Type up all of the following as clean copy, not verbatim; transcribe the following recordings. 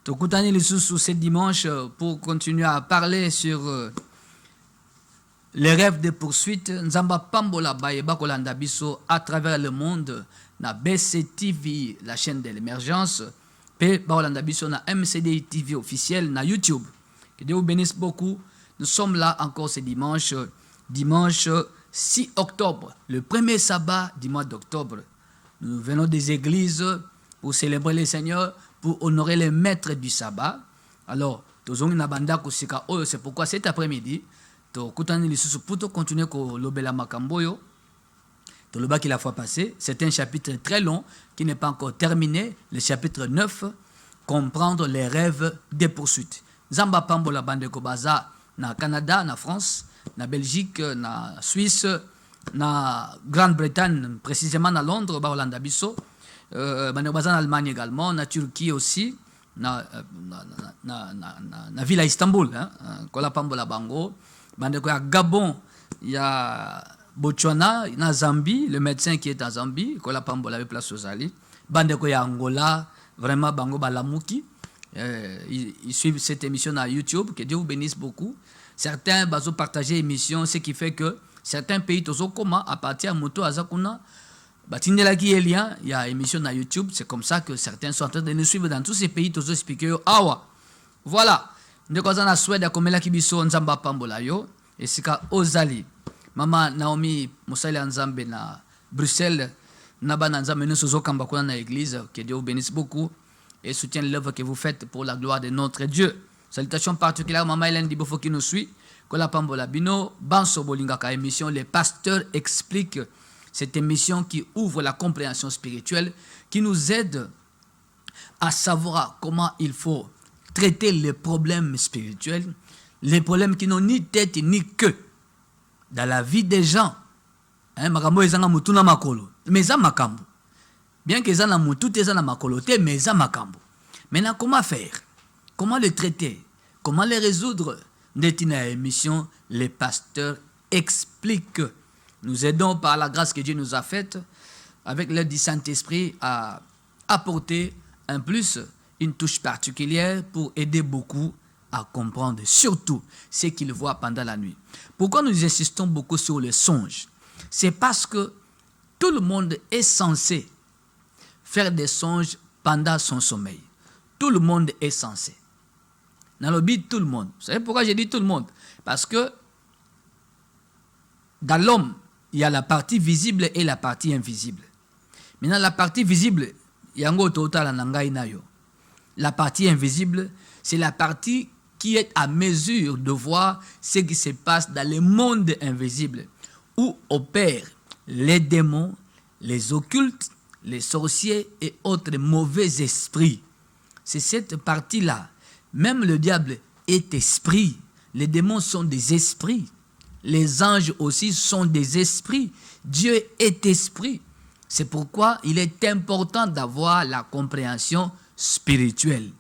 Tokutani lisusu ce dimanche pour continuer à parler sur les rêves de poursuite. Nzamba Pambola Bayeba Kolanda Biso à travers le monde na BCTV, la chaîne de l'émergence, pe Baolanda Biso na MCD TV officiel na YouTube. Que Dieu vous bénisse beaucoup. Nous sommes là encore ce dimanche, dimanche 6 octobre, le premier sabbat du mois d'octobre. Nous venons des églises pour célébrer le Seigneur, pour honorer les maîtres du sabbat. Alors, c'est pourquoi cet après-midi, pour continuer à l'obéla makamboyo, qui la fois passée, c'est un chapitre très long qui n'est pas encore terminé, le chapitre 9, comprendre les rêves des poursuites. Zamba Pambola Bande Kobaza, na Canada, na France, na Belgique, na Suisse, na Grande-Bretagne, précisément na Londres, Baolanda Biso, en Allemagne également, na Turquie aussi, na ville à Istanbul, Kola Pambola Bango, Bandeko ya Gabon, il y a Botswana, na Zambie, le médecin qui est à Zambie, Kola Pambola place aux Ali, Bandeko ya Angola, vraiment Bango Balamuki, ils suivent cette émission à YouTube, que Dieu vous bénisse beaucoup. Certains bazo partager l'émission, ce qui fait que certains pays tozo comment à partir de Moto Azakuna, Batindela qui est lien, il y a émission à YouTube, c'est comme ça que certains sont en train de nous suivre dans tous ces pays tozo expliquer awa. Voilà. Nous sommes en Suède comme la kibiso Nzamba Pambola yo et sika Ozali. Mama Naomi Musali Nzambe na Bruxelles, Naba Nzambe nous sozo kamba kuna na église, que Dieu vous bénisse beaucoup et soutienne l'œuvre que vous faites pour la gloire de notre Dieu. Salutations particulières Mama Hélène Dibofo qui nous suit. Kola Pambola Bino, Banso Bolingaka émission, les pasteurs expliquent cette émission qui ouvre la compréhension spirituelle, qui nous aide à savoir comment il faut traiter les problèmes spirituels, les problèmes qui n'ont ni tête ni queue dans la vie des gens. Makambo ezanga mutu na makolo, mais ça makambo. Bien que ça na mutu te za na makolo te, mais ça makambo. Maintenant comment faire? Comment les traiter? Comment les résoudre? Netina émission, les pasteurs expliquent. Nous aidons par la grâce que Dieu nous a faite, avec l'aide du Saint-Esprit, à apporter un plus, une touche particulière pour aider beaucoup à comprendre, surtout ce qu'ils voient pendant la nuit. Pourquoi nous insistons beaucoup sur les songes? C'est parce que tout le monde est censé faire des songes pendant son sommeil. Tout le monde est censé. Dans le but, tout le monde. Vous savez pourquoi j'ai dit tout le monde? Parce que dans l'homme, il y a la partie visible et la partie invisible. Maintenant, la partie visible, il y a un total en la partie invisible, c'est la partie qui est à mesure de voir ce qui se passe dans le monde invisible, où opèrent les démons, les occultes, les sorciers et autres mauvais esprits. C'est cette partie-là. Même le diable est esprit. Les démons sont des esprits. Les anges aussi sont des esprits. Dieu est esprit. C'est pourquoi il est important d'avoir la compréhension spirituelle.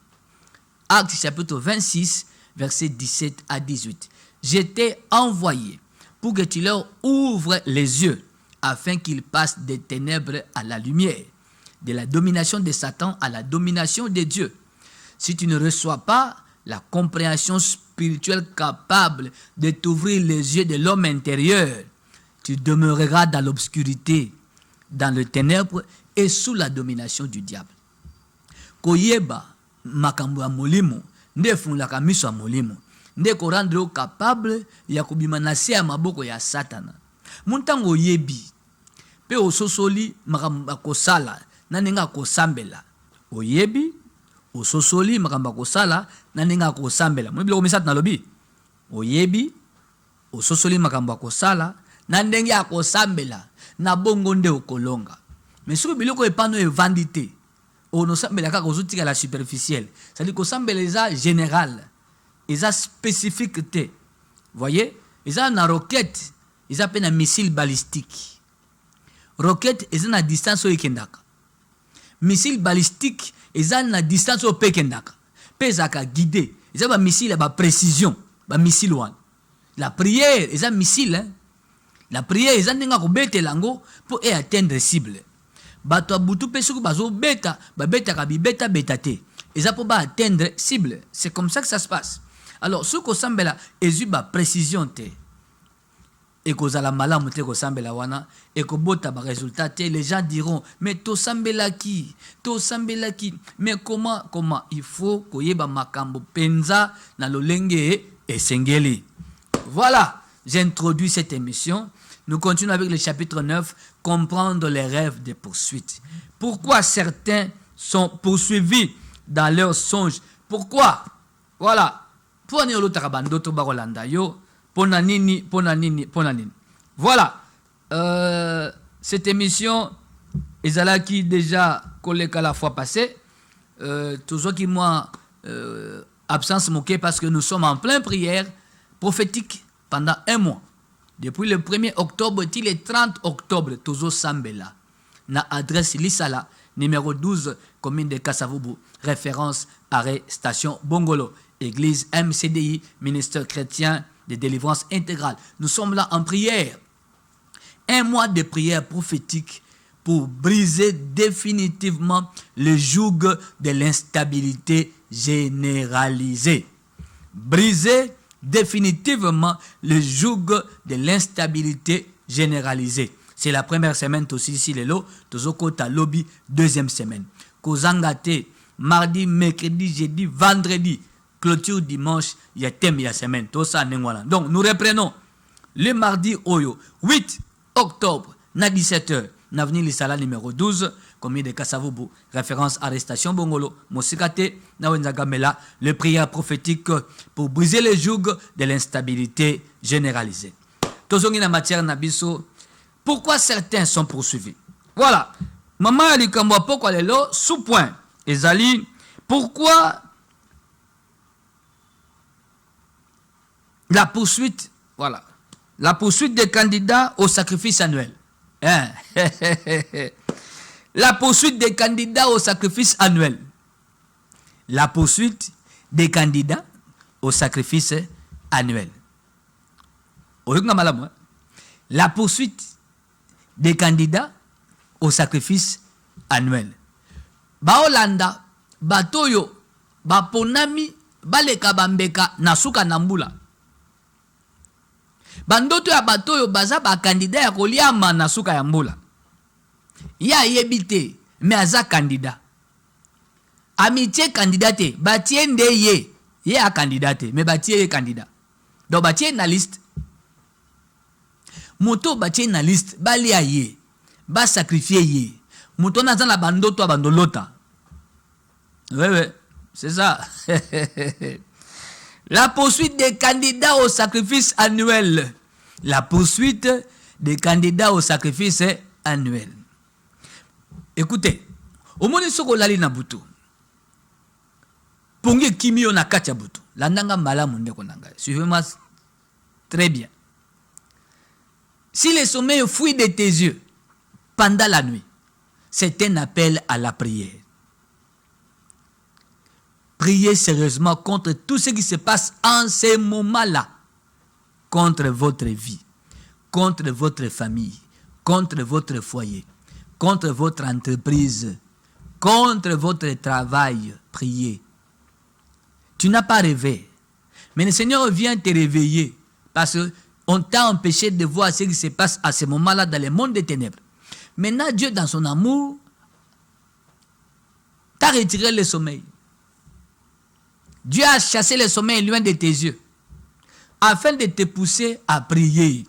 Actes chapitre 26, versets 17 à 18. J'étais envoyé pour que tu leur ouvres les yeux, afin qu'ils passent des ténèbres à la lumière, de la domination de Satan à la domination de Dieu. Si tu ne reçois pas la compréhension spirituelle capable de t'ouvrir les yeux de l'homme intérieur, tu demeureras dans l'obscurité, dans le ténèbre et sous la domination du diable. Koyeba makambo ya molimo nde funlaka miso ya molimo nde ko rendre capable ya kobima na se ya maboko ya Satana. Muntango oyebi pe ososoli makambo kosala na ninga kosambela oyebi ososoli makambo kosala na ninga kosambela mo biloko misatu na lobi oyebi ososoli makambo kosala na ndenge ya kosambela na bongo nde okolonga. Mais soki biloko epano evandi te ono sambela kaka ozutika la superficielle, c'est-à-dire kosambela eza général, eza spécifique te. Voyez, eza na roquette, eza pe na missile balistique. Roquette eza na distance oyo ekendaka. Missile balistique eza na distance oyo pe ekendaka. Pe ezaka guidé, eza ba missile ba précision, ba missile wana. La prière eza missile, hein? La prière eza ndenga kobetela ngo pour atteindre cible. Bato abutu pe soki bazo beta, ba beta ka bibeta beta te. Et ça pour atteindre cible. C'est comme ça que ça se passe. Alors, ce qu'on semble là, et ba précision te. Et qu'on a la malamu te qu'on semble là wana et qu'on bota ba résultat te, les gens diront mais to semble là qui, mais comment il faut qu'on y ba makambo penza na lolenge et sengeli. Voilà, j'introduis cette émission. Nous continuons avec le chapitre 9, comprendre les rêves des poursuites. Pourquoi certains sont poursuivis dans leurs songes? Pourquoi? Voilà. Pour nous d'autres barolanda yo. Ponanini. Voilà. Cette émission, Ezalaki déjà collé qu'à la fois passée. Toujours qui moi absence moquée parce que nous sommes en pleine prière prophétique pendant un mois. Depuis le 1er octobre, till le 30 octobre, toujours Sambela. Na adresse Lissala, numéro 12, commune de Kasavubu, référence arrêt station Bongolo, église MCDI, ministère chrétien de délivrance intégrale. Nous sommes là en prière. Un mois de prière prophétique pour briser définitivement le joug de l'instabilité généralisée. Briser définitivement le joug de l'instabilité généralisée. C'est la première semaine aussi ici les lots, toujours à lobby, deuxième semaine. Kozangate, mardi, mercredi, jeudi, vendredi, clôture dimanche, il y a thème, il y a semaine. Tout ça, donc nous reprenons le mardi Oyo, 8 octobre, na 17h, n'avenue Lissala numéro 12, commune de Kasavubu, référence arrestation Bongolo, Mosikate, Nawenzagamela, le prière prophétique pour briser le joug de l'instabilité généralisée. Tozongi na matière nabiso, pourquoi certains sont poursuivis? Voilà. Maman Alikambo, pourquoi les lots, sous-point. Ezali, pourquoi la poursuite, voilà. La poursuite des candidats au sacrifice annuel. Hein? La poursuite des candidats au sacrifice annuel. La poursuite des candidats au sacrifice annuel. La poursuite des candidats au sacrifice annuel. Baolanda, batoyo, baponami, baleka bambeka, nasuka nambula. Bandoto ya batoyo baza ba candidat ya koliama nasuka ya mbula. Ya yebite, mais aza candidat. Amitié candidate, batie nde ye a candidate, mais batie ye candidat. Donc batie na liste. Moto batie na liste, bali a ye, ba sacrifier ye. Moto na zana bandoto abandolota. Oui, c'est ça. La poursuite des candidats au sacrifice annuel. La poursuite des candidats au sacrifice annuel. Écoutez, au moment où lali na butu, ponge kimio na kacha butu, landanga malamu ndeko nanga. Suivez-moi très bien. Si le sommeil fuit de tes yeux pendant la nuit, c'est un appel à la prière. Priez sérieusement contre tout ce qui se passe en ces moments-là. Contre votre vie, contre votre famille, contre votre foyer, contre votre entreprise, contre votre travail. Priez. Tu n'as pas rêvé. Mais le Seigneur vient te réveiller parce qu'on t'a empêché de voir ce qui se passe à ce moment-là dans le monde des ténèbres. Maintenant, Dieu, dans son amour, t'a retiré le sommeil. Dieu a chassé le sommeil loin de tes yeux afin de te pousser à prier,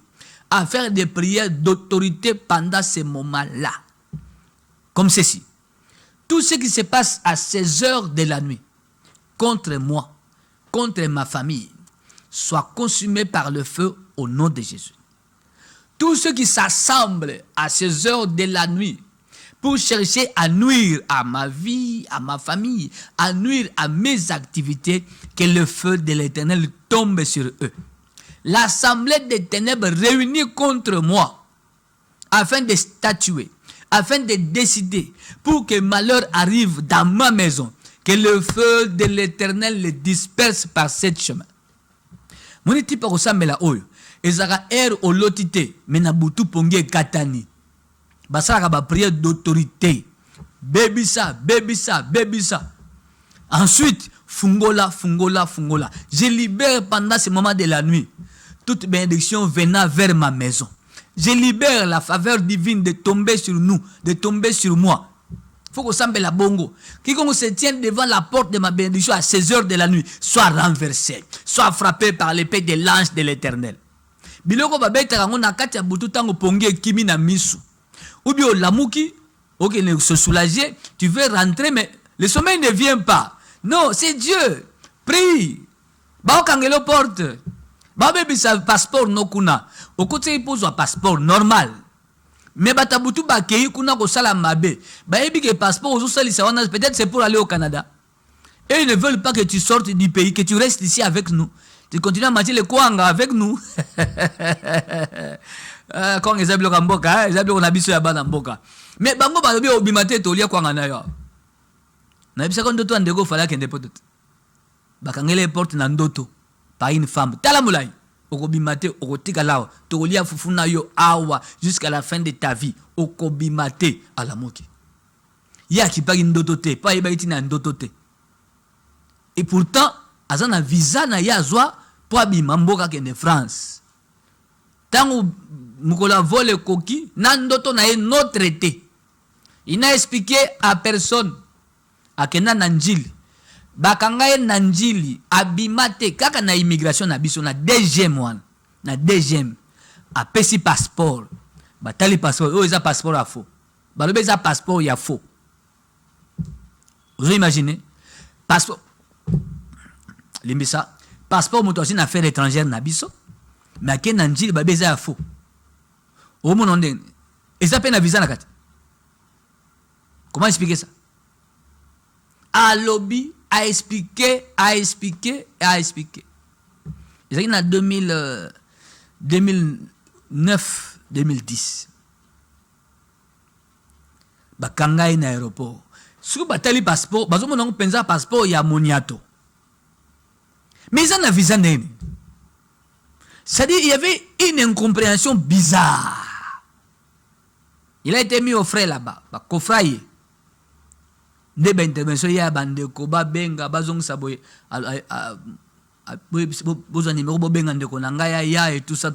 à faire des prières d'autorité pendant ces moments-là. Comme ceci. Tout ce qui se passe à ces heures de la nuit, contre moi, contre ma famille, soit consumé par le feu au nom de Jésus. Tout ce qui s'assemble à ces heures de la nuit, pour chercher à nuire à ma vie, à ma famille, à nuire à mes activités, que le feu de l'Éternel tombe sur eux. L'assemblée des ténèbres réunie contre moi, afin de statuer, afin de décider, pour que malheur arrive dans ma maison, que le feu de l'Éternel les disperse par cette chemin. Mon équipe a ressemblé à eux. Ezara er olotite, menabutu ponge katani. Basara ba prière d'autorité. Bébisa. Ensuite, fungola, fungola, fungola. Je libère pendant ce moment de la nuit toute bénédiction venant vers ma maison. Je libère la faveur divine de tomber sur nous, de tomber sur moi. Il faut que ça me la bongo. Quiconque se tient devant la porte de ma bénédiction à 16 heures de la nuit, soit renversé, soit frappé par l'épée de l'ange de l'Éternel. Biloko babeta kango na kati ya butu tango pongi kimi na misu. Ou bien lamuki, ok, se soulager, tu veux rentrer, mais le sommeil ne vient pas. Non, c'est Dieu. Prie. Bao kangelo porte. Bao bebi sa passeport no kuna. Au côté il pose un passeport normal. Mais batabutu ba kei kuna ko sala mabe. Ba ebi que passeport ozo sali sa wana peut-être c'est pour aller au Canada. Et ils ne veulent pas que tu sortes du pays, que tu restes ici avec nous. Tu continues à manger le kwanga avec nous. Quand ils appellent Kamboka, ils appellent on habite sur la bande Mboka. Mais bango ba lobi obimate to lia kwanga na yo. Na bisa kon ndoto andego fala kende potot. Bakangele porte na ndoto par une femme. Tala mulai. Okobimate okotika lao. To lia fufuna yo awa jusqu'à la fin de ta vie. Okobimate à la moki. Ya ki pa ndoto te, pa yeba iti na ndoto te. Et pourtant, azana visa na ya zwa pour abima mboka kende France. Tango mukola vole koki, na ndoto na ye no traité. Il n'a expliqué à personne. Akena nanjili. Bakanga ye nanjili. Abimate. Kaka na immigration na biso na deuxième one. Na deuxième. A pesi passeport. Batali passeport. Oh, isa passeport a faux. Balobe isa passeport ya faux. Vous imaginez? Passeport. Limbisa. Passeport moto aussi na affaire étrangère na biso. Mais ake nanjili babeza ya faux. Au mon nom. Isa pe na visa na kati. Comment expliquer ça? À lobby, à expliquer. Il y a 2009, 2010. Bakanga in aéroport. Si batali passeport, bazomo non pensa passeport ya moniato. Mais ils en ont visa nene. C'est-à-dire il y avait une incompréhension bizarre. Il a été mis au frais là-bas, kofraye. Ndeba intervention ya bandeko ba benga bazong saboye bozo numéro bo benga ndeko nanga ya et tout ça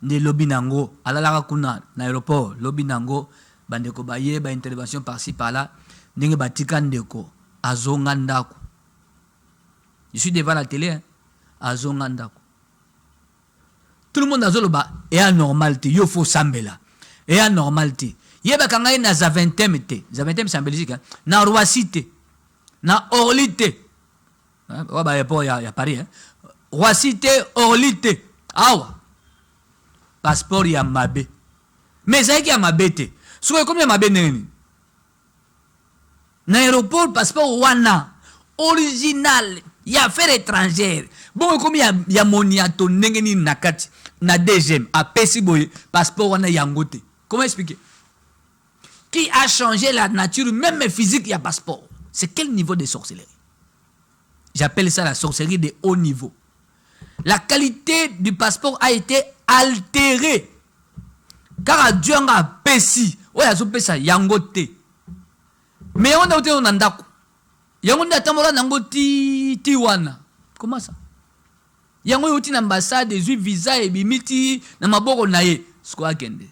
nde lobby nango alala kuna na aéroport lobby nango bandeko ba ye ba intervention par-ci par-là ndenge batika ndeko azonga ndako. Je suis devant la télé hein? Azonga ndako. Tout le monde azoloba et anormalité yo faut sambela et anormalité. Yeba kangai na Zaventem te. Zaventem c'est en Belgique. Hein? Na Roissy te. Na Orly te. Ouais, bah, il y a Paris. Hein? Roissy te, Orly te. Awa. Passeport ya mabe. Mais ça y a mabe te. Souko combien mabe neni? Na aéroport passeport wana. Original. Ya affaire étrangère. Bon, combien ya moniato nengeni nakati. Na deuxième. A pesi boy. Passeport wana yangote. Comment expliquer? Qui a changé la nature, même physique, il y a passeport. C'est quel niveau de sorcellerie? J'appelle ça la sorcellerie de haut niveau. La qualité du passeport a été altérée. Car Dieu a pessi. Ouais, il a ça, yangote. Mais on a été en andako. Yangote a tamora nangoti tiwana. Comment ça? Yangote na ambassade, des visa et bimiti, na maboko naye. Skwa kende.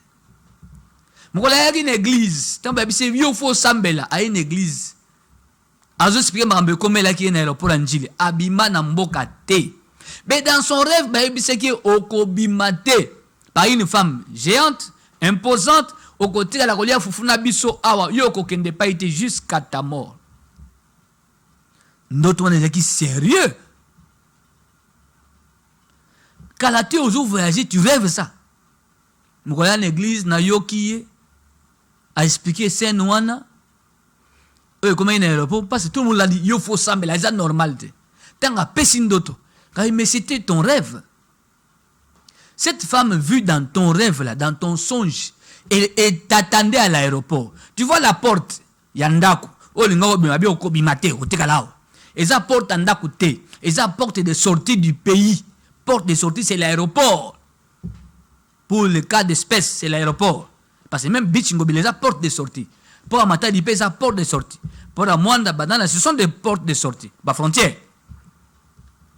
Mokola yaki une église. Tant que c'est vieux faux sambela à une église. Azo expliquer mambe comme là qui est dans l'aéroport Anjili. Abima na mboka te. Mais dans son rêve, baby c'est qui okobimate par une femme géante, imposante, au côté de la colia fufuna biso awa yoko kende pas été jusqu'à ta mort. D'autres on est qui sérieux. Quand la tu oses voyager, tu rêves ça. Mokola l'église na yoki a expliqué c'est noana. Comment il est parce que tout le monde l'a dit, il faut sembler, c'est normal. Tant à Pessindoto, mais c'était ton rêve. Cette femme vue dans ton rêve, là, dans ton songe, et t'attendait à l'aéroport. Tu vois la porte, Yandaku, oh, et ça porte Yandaku te, et ça porte de sortie du pays. Porte de sortie, c'est l'aéroport. Pour le cas d'espèce, c'est l'aéroport. Parce que même Bichingo, les porte de sortie. Pour la Matadi, ça porte de sortie. Pour la Mwanda, Banana, ce sont des portes de sortie. La frontière.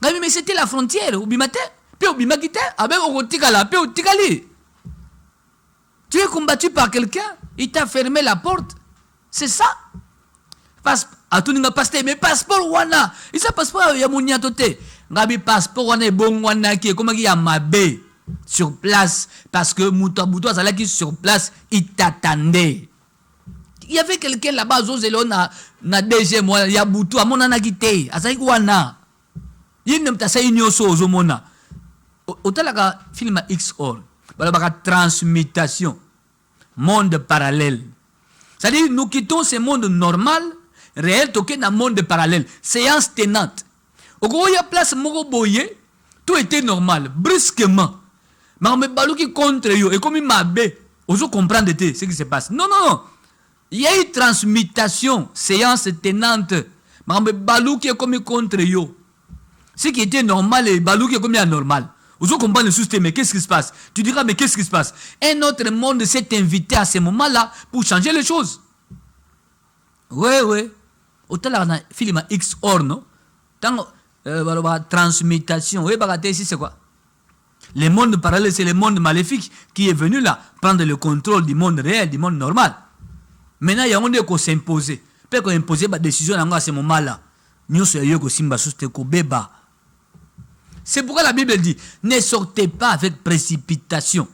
Mais c'était la frontière. Obimate. Puis Obimakite. Avec Otikala. Puis Otikali. Tu es combattu par quelqu'un. Il t'a fermé la porte. C'est ça. Mais passeport wana. Il s'est passeport Yamunia Tote. Gabi passeport wana bon wana qui est comme il y a Mabé sur place. Parce que Moutaboutoua, ça là qui sur place, il t'attendait. Il y avait quelqu'un là-bas, Zozelo, na DG, moi, il y a Boutou, à mon anakité, à Saïkouana. Il n'y a pas de nyoso aux homona. Au talaga, film XOR, la transmutation, monde parallèle. C'est-à-dire, nous quittons ce monde normal, réel, toqué dans monde parallèle. Séance tenante. Au gros, il y a place, Moroboye, tout était normal, brusquement. Mais on me balou qui contre yo, et comme il m'a bé, on comprendre ce qui se passe. Non, non, non. Il y a une transmutation, séance tenante. Mais balou qui est comme contre yo. Ce qui était normal et balou qui est comme anormal. Vous comprenez le système, mais qu'est-ce qui se passe? Tu diras, mais qu'est-ce qui se passe? Un autre monde s'est invité à ce moment-là pour changer les choses. Oui, oui. Autant là, on a film X or, non? Tant transmutation, oui, ici, c'est quoi? Le monde parallèle, c'est le monde maléfique qui est venu là, prendre le contrôle du monde réel, du monde normal. Maintenant, il y a un qui s'imposer. Peut qu'on impose la décision à ce moment-là. C'est pourquoi la Bible dit, ne sortez pas avec précipitation.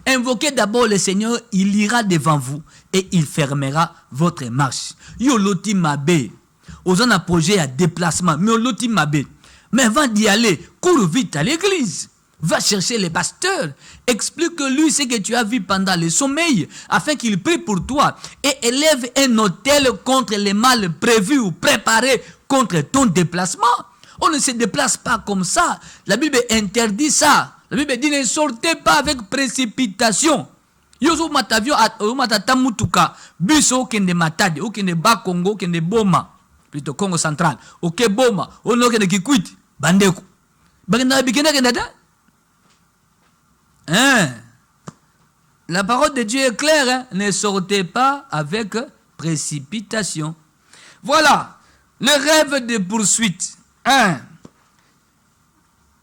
Invoquez d'abord le Seigneur, il ira devant vous et il fermera votre marche. Yo loti mabe. Aux un projet à déplacement, mais loti mabe. Mais avant d'y aller, cours vite à l'église. Va chercher les pasteurs. Explique-lui ce que tu as vu pendant le sommeil, afin qu'il prie pour toi et élève un autel contre les mal prévus ou préparés contre ton déplacement. On ne se déplace pas comme ça. La Bible interdit ça. La Bible dit ne sortez pas avec précipitation. Yozo matavio matatamutuka biso kende matade ou kende ba Congo kende boma plutôt Congo central. OK boma, on no kende kikwiti bandeko. Bagenda bikenda kende da. Hein? La parole de Dieu est claire, hein? Ne sortez pas avec précipitation. Voilà, le rêve de poursuite. 1.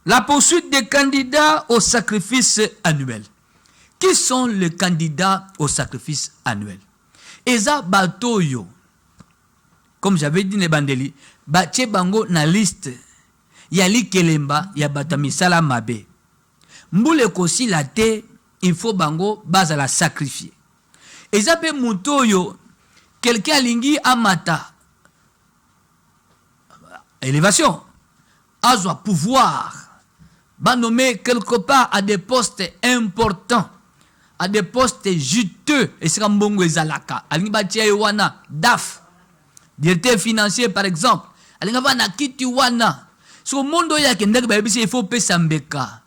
La poursuite des candidats au sacrifice annuel. Qui sont les candidats au sacrifice annuel? Eza batoyo. Comme j'avais dit les bandeli, bache bango na liste. Yali kelemba ya batamisala mabe. Mboule kosi la te, il faut bango base à la sacrifier. Et ça peut montoyo, quelqu'un lingi amata. Élévation. Azwa pouvoir. Va nommer quelque part à des postes importants, à des postes juteux. Et c'est comme bongo ezalaka. Alingi batia wana DAF. Directeur financier par exemple. Alinga va na kiti wana. So mondo ya kendek ba il faut payer sambeka.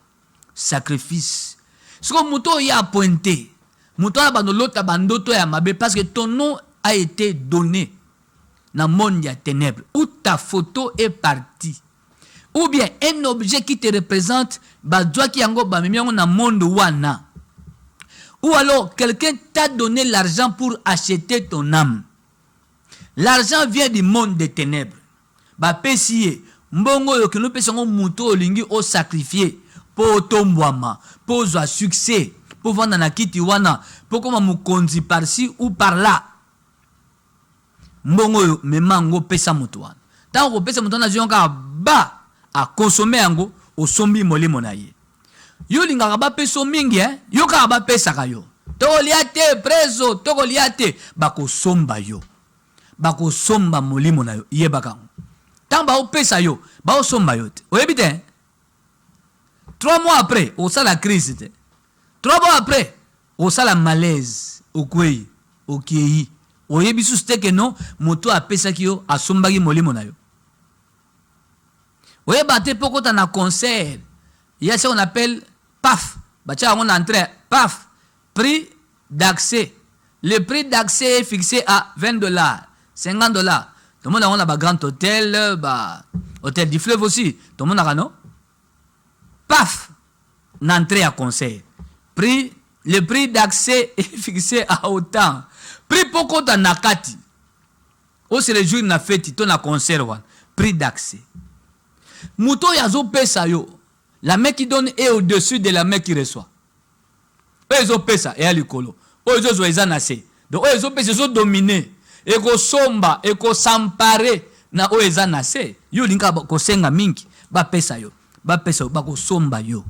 Sacrifice. Ce que Mouto y a pointé. Mouto a bandolota bandoto ya mabe parce que ton nom a été donné dans le monde des ténèbres. Où ta photo est partie. Ou bien un objet qui te représente, badwa ki yango ba mimiango na monde wana. Ou alors quelqu'un t'a donné l'argent pour acheter ton âme. L'argent vient du monde des ténèbres. Ba pesiye mbongo yo kino pesango Mouto olingi o sacrifier. Pour tombouama, pour avoir succès, pour vendre na kiti wana, pour comme mukonzi par-ci ou par-là. Mbongo yo memango pesa mutuana. Tant ko pesa mutuana zionka ba a consommer ango o sombi molimo na ye. Yo linga ba peso mingi yo ka ba pesa kayo. To liate preso, to liate bako somba yo. Bako somba molimo na yo ye bakango. Tant ba o pesa yo, ba o somba yo. Oyebite 3 mois après, on sent la crise. 3 mois après, on sent la malaise. Au kwei, au kiei. Au yebisu steke non, moto a pesa kyo, a sombagi moli monayo. Au yebate poko ta na concert. Il y a ce qu'on appelle PAF. Bacha on entre PAF. Prix d'accès. Le prix d'accès est fixé à $20, $50. Tout le monde a un grand hôtel, hôtel du fleuve aussi. Tout le monde a non? Paf, l'entrée à concert. Le prix d'accès est fixé à autant. Prix poko ta nakati. O se le jour na fête, ton na concert wan. Prix d'accès. Mouto yazo pesa yo. La main qui donne est au-dessus de la main qui reçoit. Oyo pesa et alikolo. Oyo zo eza na se. Donc oyo pesa zo dominer. Eko somba, eko s'emparer na oyo eza na se. Yo linga ko senga mingi, ba pesa yo. Ba pesa yo, ba ko somba yo.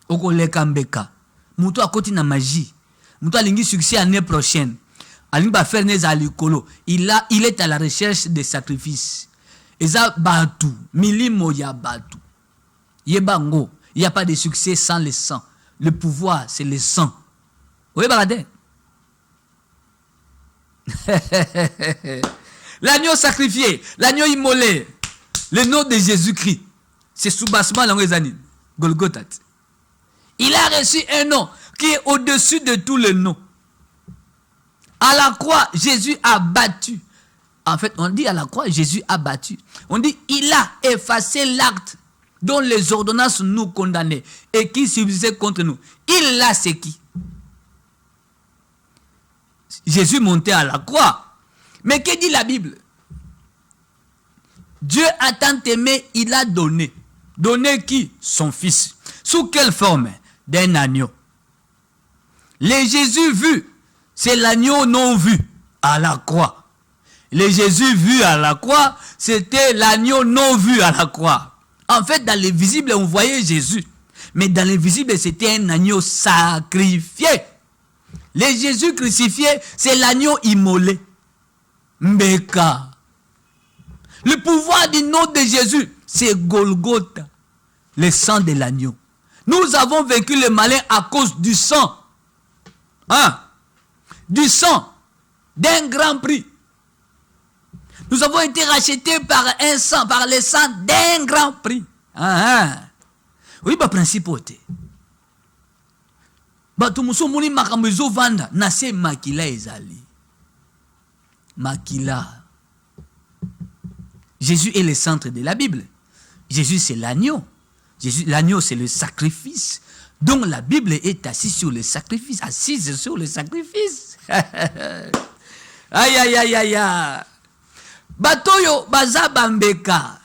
Oko leka mbeka. Mouto akoti na magie. Mouto alingi succès l'année prochaine. Alingi ba faire neza alikolo. Il est à la recherche des sacrifices. Eza batu, milimo ya batu. Yebango, il n'y a pas de succès sans le sang. Le pouvoir, c'est le sang. Oui, baradé. L'agneau sacrifié, l'agneau immolé, le nom de Jésus-Christ. C'est soubassement dans les années. Golgotha. Il a reçu un nom qui est au-dessus de tous les noms. À la croix, Jésus a battu. En fait, on dit à la croix, Jésus a battu. On dit, il a effacé l'acte dont les ordonnances nous condamnaient et qui subsistait contre nous. Il l'a séqué. Jésus montait à la croix. Mais que dit la Bible? Dieu a tant aimé, il a donné. Donné qui? Son fils. Sous quelle forme? D'un agneau. Le Jésus vu, c'est l'agneau non vu à la croix. Le Jésus vu à la croix, c'était l'agneau non vu à la croix. En fait, dans les visibles, on voyait Jésus. Mais dans les visibles, c'était un agneau sacrifié. Le Jésus crucifié, c'est l'agneau immolé. Mbeka. Le pouvoir du nom de Jésus, c'est Golgotha. Le sang de l'agneau. Nous avons vaincu le malin à cause du sang. Hein? Du sang. D'un grand prix. Nous avons été rachetés par un sang, par le sang d'un grand prix. Oui, bah principe ote. Bah tout muso moni makamezo vanda na se makila ezali. Makila. Jésus est le centre de la Bible. Jésus c'est l'agneau. Jésus, l'agneau c'est le sacrifice. Donc la Bible est assise sur le sacrifice, assise sur le sacrifice. Aïe aïe aïe aïe aïe. Batoyo baza bambeka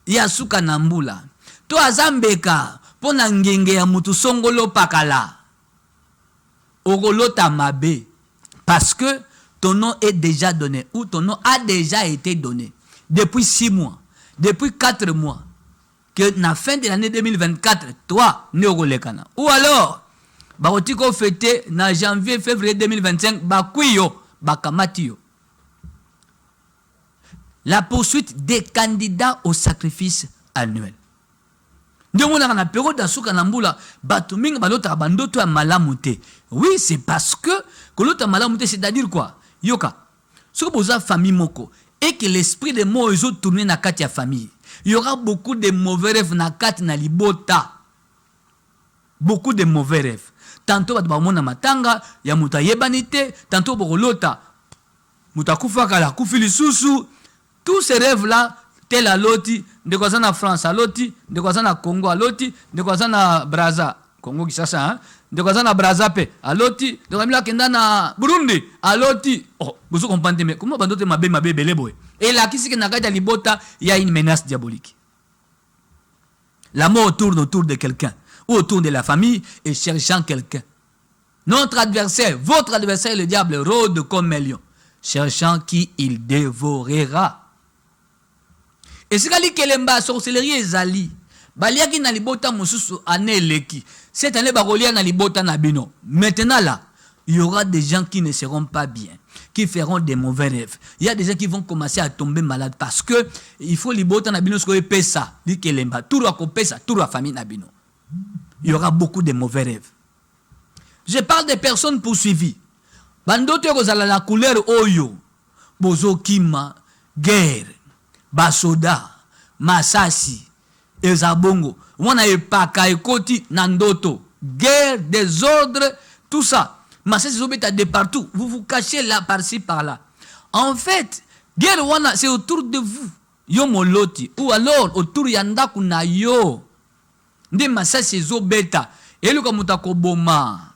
ya suka na mbula. To azambeka pona ngenge ya mutu songolo pakala. Ogolota mabe. Parce que ton nom est déjà donné. Ou ton nom a déjà été donné. Depuis 6 mois. Depuis 4 mois. Que na fin de l'année 2024, toi, ne ogolekana. Ou alors, bakotiko fêté na janvier, février 2025, bakuyo, bakamatiyo. La poursuite des candidats au sacrifice annuel. Oui, c'est parce que c'est-à-dire quoi? Yoka, si vous avez famille moko et que l'esprit de Moïse tourne dans la famille, il y aura beaucoup de mauvais rêves dans la libota. Beaucoup de mauvais rêves. Tantôt, il y a matanga, il y a muta yebanite, tantôt, borolota, muta kufakala, kufilisusu. Tous ces rêves-là, tel à l'oti, de quoi ça na France à l'oti, de quoi ça na Congo à l'oti, de quoi ça na Brazza, Congo qui ça, hein? De quoi ça na Brazza à l'oti, de quoi ça na Burundi à l'oti. Oh, vous comprenez, mais comment bandote ma belle boy? Et là, qui c'est que na gaïda libota, il y a une menace diabolique. La mort tourne autour de quelqu'un, ou autour de la famille, et cherchant quelqu'un. Notre adversaire, votre adversaire, le diable, rôde comme un lion, cherchant qui il dévorera. Et c'est que les sorcellerie ezali. Baliaki na libota mususu ane leki. Cette année barolia na libota na bino. Maintenant là, il y aura des gens qui ne seront pas bien, qui feront des mauvais rêves. Il y a des gens qui vont commencer à tomber malades parce que il faut libota na bino ce pesa, dit que lemba tout a pesa, tout a famille na bino. Il y aura beaucoup de mauvais rêves. Je parle des personnes poursuivies. Bandoto kozala la couleur oyo. Bozo kima, guerre. Basoda, Masasi, Ezabongo, wana epaka ekoti nandoto, guerre, désordre, tout ça. Masasi zobeta de partout, vous vous cachez là, par-ci, par-là. En fait, guerre wana, c'est autour de vous. Yo moloti, ou alors autour yandaku na yo. Nde Masasi zobeta, elu kamutako boma.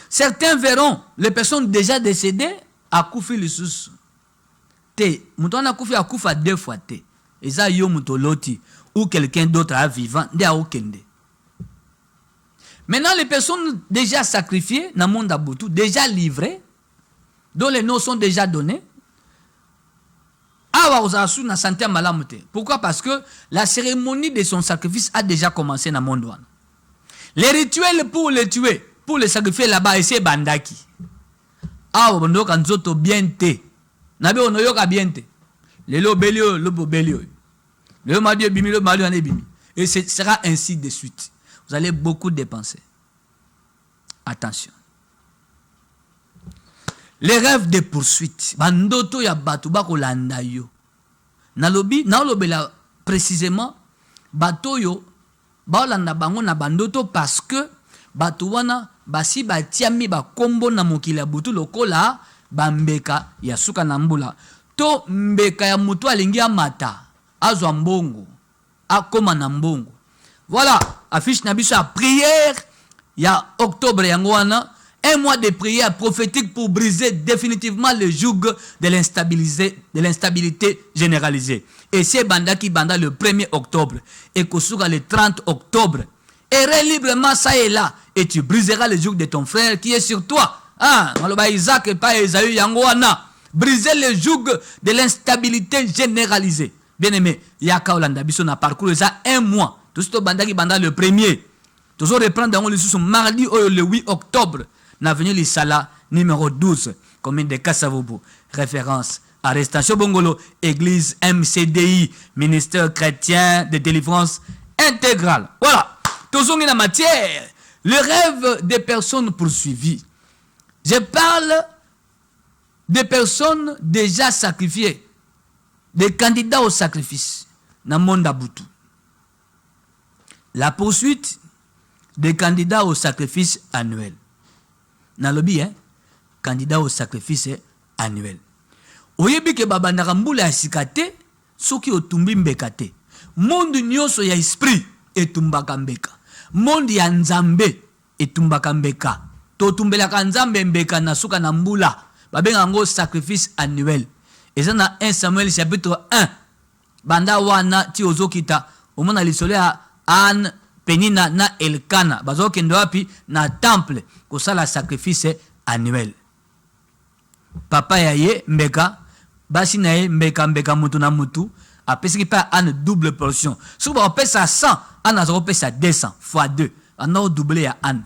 Certains verront les personnes déjà décédées à Koufi le sous. Te, mouton a Koufi à Koufa 2 fois te. Et ça yo moutoloti ou quelqu'un d'autre à vivant, de à okende. Maintenant, les personnes déjà sacrifiées dans le monde d'Aboutou, déjà livrées, dont les noms sont déjà donnés, pourquoi? Parce que la cérémonie de son sacrifice a déjà commencé dans le monde. Les rituels pour les tuer, pour les sacrifier là-bas, c'est bandaki. Ah, on a un bien te. Nabe on a bien te. Le lobelio, le bobelio. Le madio bimi, le madio bimi. Et ce sera ainsi de suite. Vous allez beaucoup dépenser. Attention. Les rêves de poursuite. Bandoto ya batu bako landa yo. Nalobi, la précisément, bato yo, baolanda bango na bandoto parce que batu wana basi batiami ba kombo na mokili ya butu lokola bambeka ya suka na mbula. To mbeka ya mutu alingi ya mata, azwa mbongo, akoma na mbongo. Voilà, affiche na biso ya prière, ya octobre yango wana. Un mois de prière prophétique pour briser définitivement le joug de l'instabilité généralisée. Et c'est Banda qui banda le 1er octobre. Et Kosuga le 30 octobre. Erre librement ça et là. Et tu briseras le joug de ton frère qui est sur toi. Ah, Maloba Isaac et pas Esaü Yangoana. Briser le joug de l'instabilité généralisée. Bien aimé, Yaka Olanda Biso a parcouru ça un mois. Tout ce Banda qui banda le 1er. Toujours reprendre dans le sous mardi le 8 octobre. N'avenue Lissala, numéro 12, commune de Kassavobo. Référence, arrestation Bongolo, église MCDI, ministère chrétien de délivrance intégrale. Voilà, toujours dans la matière, le rêve des personnes poursuivies. Je parle des personnes déjà sacrifiées, des candidats au sacrifice, dans le monde d'Aboutou. La poursuite des candidats au sacrifice annuel. Nalobi, candidat au sacrifice annuel. Oyebi ke babandaka mbula ya sikate, soki otumbi mbekate. Monde nyonso ya esprit etumbaka mbeka. Monde ya nzambe etumbaka mbeka. Totumbelaka nzambe mbeka na suka na mbula. Babenga ngo sacrifice annuel. Eza na 1 Samuel chapitre 1. Banda wana ti ozokita. Omona lisolo ya Anne, Penina na Elkana. Bazoke ndo wapi na temple. Kosala sacrifice annuel. Papa ya ye mbeka. Basi na ye mbeka mutu na mutu. Apesi ki pa an double portion. Si vous avez ça 100, an azoro pesa 200 fois 2. An a doublé ya an.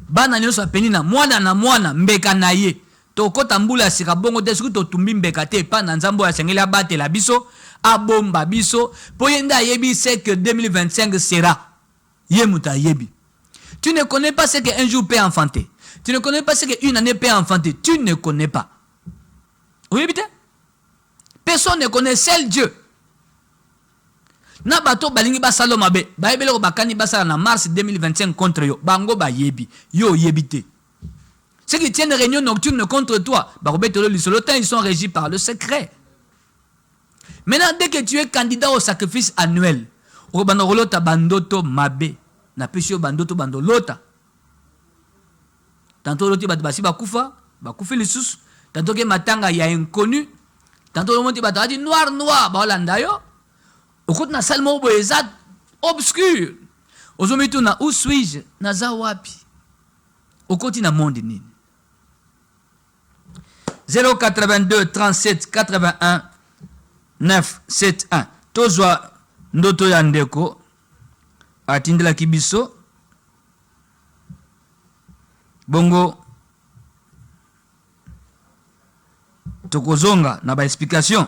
Bana nyoso Penina mwana na mwana mbeka na ye. Tokota mbula sika bongo te soki totumbi mbeka te pa na nzambo ya sengeli abatela biso. Abomba biso. Po yenda yebi c'est que 2025 sera. Yemuta yebi. Tu ne connais pas ce qu'un jour peut enfanter. Tu ne connais pas ce qu'une année peut enfanter. Tu ne connais pas. Oui, bien. Personne ne connaît, seul Dieu. Na bato balingi basalo mabe. Baibele ko bakani basala na mars 2025 contre yo. Bango ba yebi. Yo yebite. Ceux qui tiennent réunion nocturne contre toi, ils sont régis par le secret. Maintenant, dès que tu es candidat au sacrifice annuel, Obanolota bandoto mabe. Na pesio bandoto bandolota. Tantôt l'autre basi bakufa, bakufi les sous. Tantôt que matanga ya inconnu. Tantôt le monde bata dit noir ba Holanda yo. Okot na salmo boezat obscur. Ozomitu na où suis-je? Na zawapi. Okoti na monde nini. 082 37 81 971. Tozwa ndoto ya ndeko atindela kibiso bongo tokozonga na ba explication.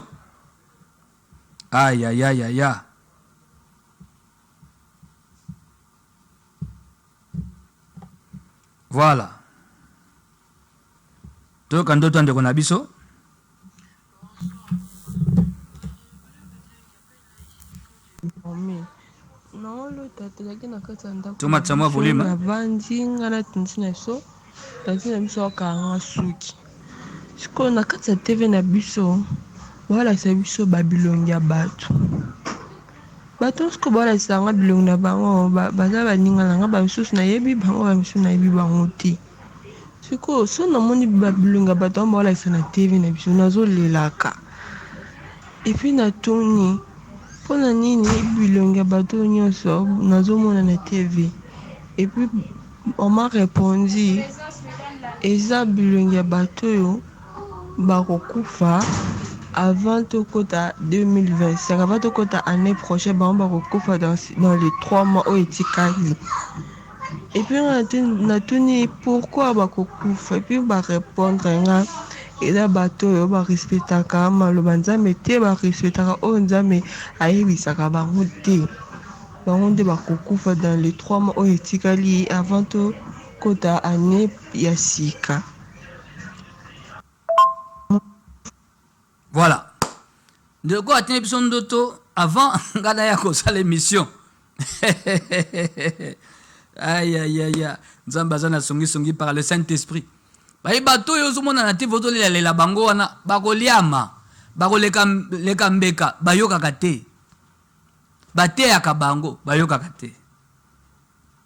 Aïe aïe aïe aïe. Voilà. Toka ndoto ndeko na biso. Toma tsama volume. Navanzinga na tinzina so. Tanzina biso kanga suki. Siko na kati ya TV na biso. Wala sa biso Babylon ya bato. bato siko balakisanga bilongo na bango baza baninga na nga bamisusu nayebi bango bamisusu nayebi bango te sikoyo so namoni bilongo ya bato amba balakisa na tv na biso nazolelaka epuis natoni mpona nini bilongo ya bato nyonso nazomona na tv epuis on m'a répondu eza bilongo ya bato oyo bakokufa avant tokota 2025 avant tokota année prochaine bango bakokufa dans les 3 mois oyo etikali epuis natuni pourquoi bakokufa epuis barépondre nga eza bato oyo barespectaka maloba nzambe te barespectaka oyo nzambe ayebisaka bango te bakokufa dans les 3 mois oyo etikali avant tokota année ya sika. Voilà. De quoi atteindre son doto avant ngana ya ko sa l'émission. Aïe aïe aïe. Nzamba zana songi par le Saint-Esprit. Bayi bato yo zomona na TV ozo lela bango wana bakoliama. Bakoleka leka mbeka bayoka kate. Bate ya kabango bayoka kate.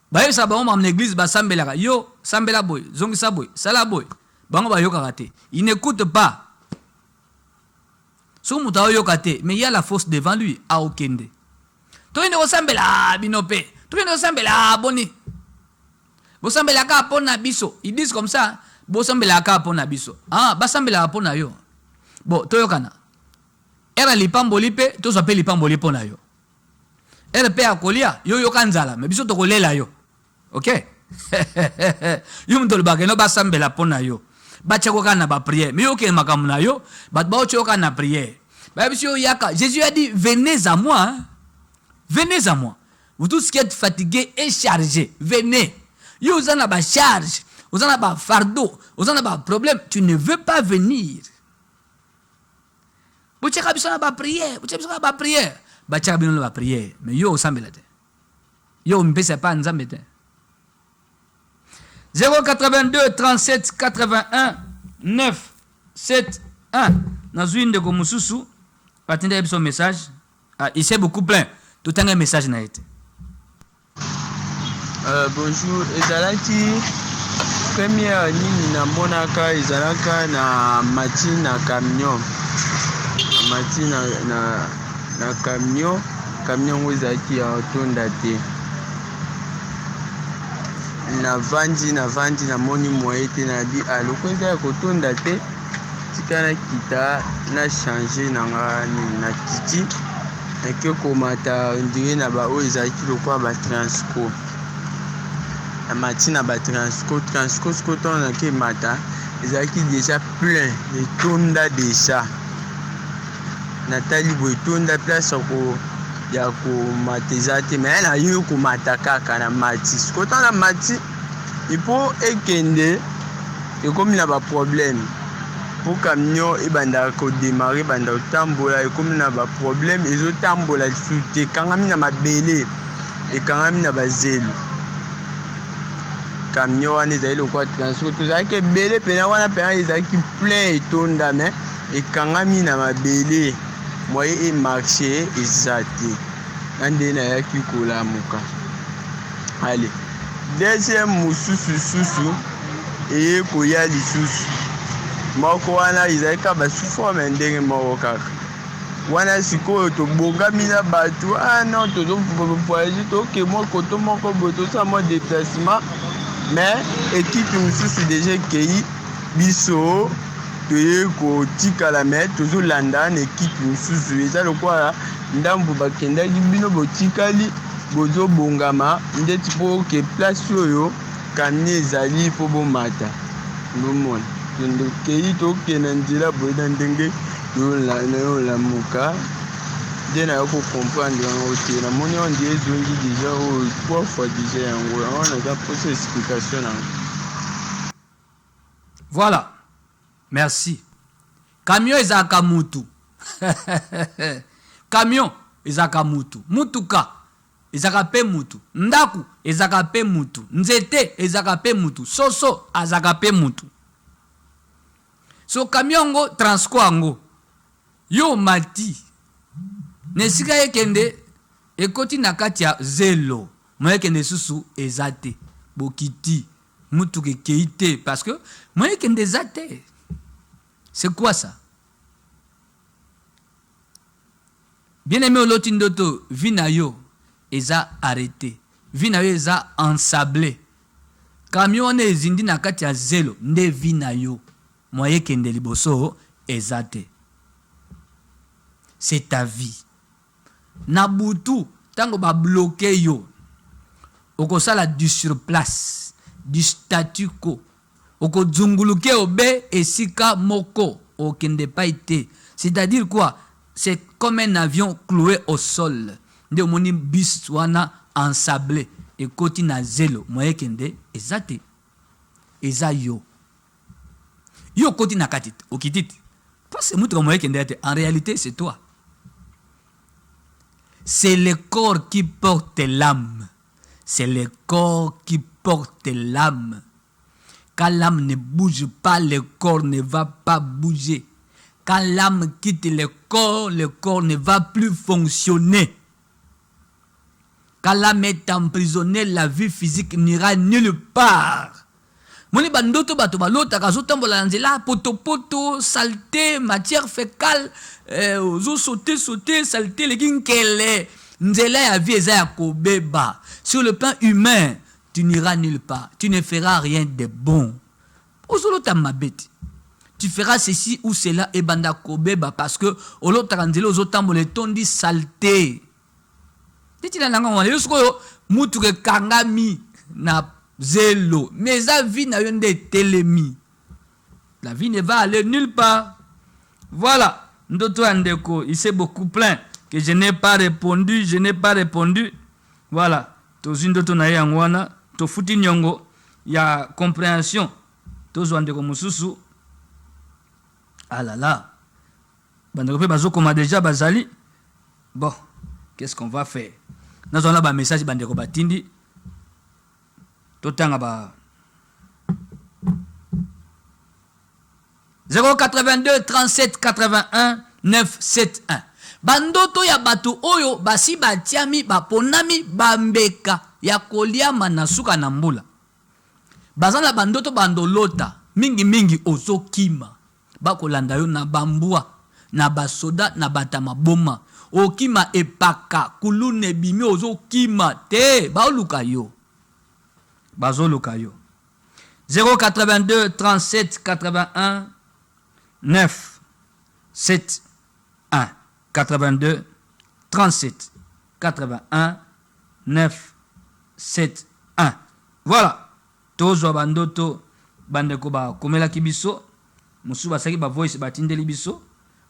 Bayo sa bango mam l'église basambela yo sambela boy zongi sa boy sala boy. Bango bayoka kate. Ils n'écoutent pas. So muta oyoka te, mais il y a la force devant lui à okende. Toine osambela binope, toine osambela boni. Bosambela ka pona biso. Ils disent comme ça, bosambela ka pona biso. Ah, basambela pona yo. Bon, toyokana. Era lipamboli pe, to sope lipamboli pona yo. Era pe akolia, yo yokanzala, mais biso tokolela yo. OK? Yo mtolo bakeno basambela pona yo. Bachakoka na ba prière mais yoke makamuna yo bat ba choka na prière ba bisio yaka Jésus a dit venez à moi hein? Venez à moi vous tous qui êtes fatigués et chargés venez yo uzana ba charge uzana ba fardeau uzana ba problème tu ne veux pas venir bochaka bisona ba prière bochaka ba prière bachaka bino ba prière mais yo osambela te yo mpesa pa nzambe te 082 37 81 9 7 1. Nazwin de Gomususu. Attendez son message. Ah, il s'est beaucoup plaint. Tout un message n'a été. Bonjour. Ezalaki première nini na monaka ezalaka na machine na camion. Machine na camion. Camion ezalaki ya tonda te. Na vandi na moni moye te na bi aloko eza ya kotonda te tika na kita na changer na kiti eke komata ndire na ba oyo ezalaki lokwa ba transco na machine na ba transco siko tona ke mata ezalaki déjà plein etonda déjà natali boye etonda place ya komata eza te me na yo komata kaka na mati siko tona mati ipo ekende ekomi na baproblème po camion ebandaka kodémarre ebanda kotambola ekomi na baproblème ezotambola lisusu te ekangami na mabele ekangami na bazelo camion wana ezali lokwa transport tozalaki ebele pena wana pena ezalaki plein etonda me ekangami na mabele moye emarche eza te na nde nayaki kolamuka ale deuxième mosusu eye koya lisusu moko wana ezalaki basuforme ndenge moko kaka wana sikoyo tobongami na bato non tozovoyage toke moko to moko boye tosala mwa déplacement mais équipe mosusu déjà ekei biso toye kotikala me tozolanda na équipe mosusu eza lokola ndambo bakendaki bino botikali bozobongama ndeti mpo ke place oyo kamini ezali mpo bomata bomona tokei tokende nzela boye na ndenge yolamuka nde nayo kokomprendre yango te namoni on dit ezongi déjà oyo 3 fois déjà yango yango naza mposa explication nango. Voilà, merci. Camion ezaka mutu. Camion ezaka mutu. Mutuka ezaka pe mutu. Ndaku ezaka pe mutu. Nzete ezaka pe mutu. Soso azaka pe mutu. So camion ngo transco ngo. Yo mati. Nesika yekende ekoti na kati ya zelo moye kende susu ezate bokiti mutuke keite parce que moye kende zate. C'est quoi ça? Bien aimé oloti ndoto vinayo eza arrêté, vinayo eza ensablé, camion ne ezindi na kati ya zelo nde vinayo moye kende liboso ezate. C'est ta vie. Nabutu tango ba bloqué yo okosala du surplace, du statu quo, oko dzunguluke obe esika moko okende pa ite. C'est-à-dire quoi? C'est comme un avion cloué au sol. Nde omoni bis wana ensablé ekoti na zelo moye kende ezate. Eza yo. Yo koti na katit okititi. Parce que mutu moye kende ate. En réalité c'est toi. C'est le corps qui porte l'âme. C'est le corps qui porte l'âme. Quand l'âme ne bouge pas, le corps ne va pas bouger. Quand l'âme quitte le corps ne va plus fonctionner. Quand l'âme est emprisonnée, la vie physique n'ira nulle part. Moni bandoto bato balota kazotambola nzela poto saleté matière fécale ozo sauter saleté le ginkele nzela ya vie eza ya kobeba. Sur le plan humain, tu n'iras nulle part, tu ne feras rien de bon. Ozolota mabeti. Tu feras ceci ou cela et banda kobeba parce que olota nzela ozotambola tondi saleté. Titi na nganga wale yosko mutu ke kangami na zélo, mais la vie n'a rien de télémi. La vie ne va aller nulle part. Voilà. Ndoto Andeko, il s'est beaucoup plaint que je n'ai pas répondu. Voilà. Tozi ndoto na yangwana, to futi nyongo, ya compréhension. Tozo Andeko mususu. Ah là là. Bandeko pe bazo koma déjà bazali. Bon, qu'est-ce qu'on va faire? Nous avons un message bandeko batindi. Totanga ba 082 37 81 971. Bandoto ya batu oyo basi batiami baponami bambeka ya koliama na suka na mbula. Bazana bandoto bandolota mingi ozokima bakolanda yo na bambua na basoda na batama boma okima epaka kulune bimi ozokima te baoluka yo. Bazolo Kayo 082 37 81 9 71 82 37 81 9 71. Voilà. Tozo bandoto bandeko ba komela kibiso musu basaki ba voice batindeli biso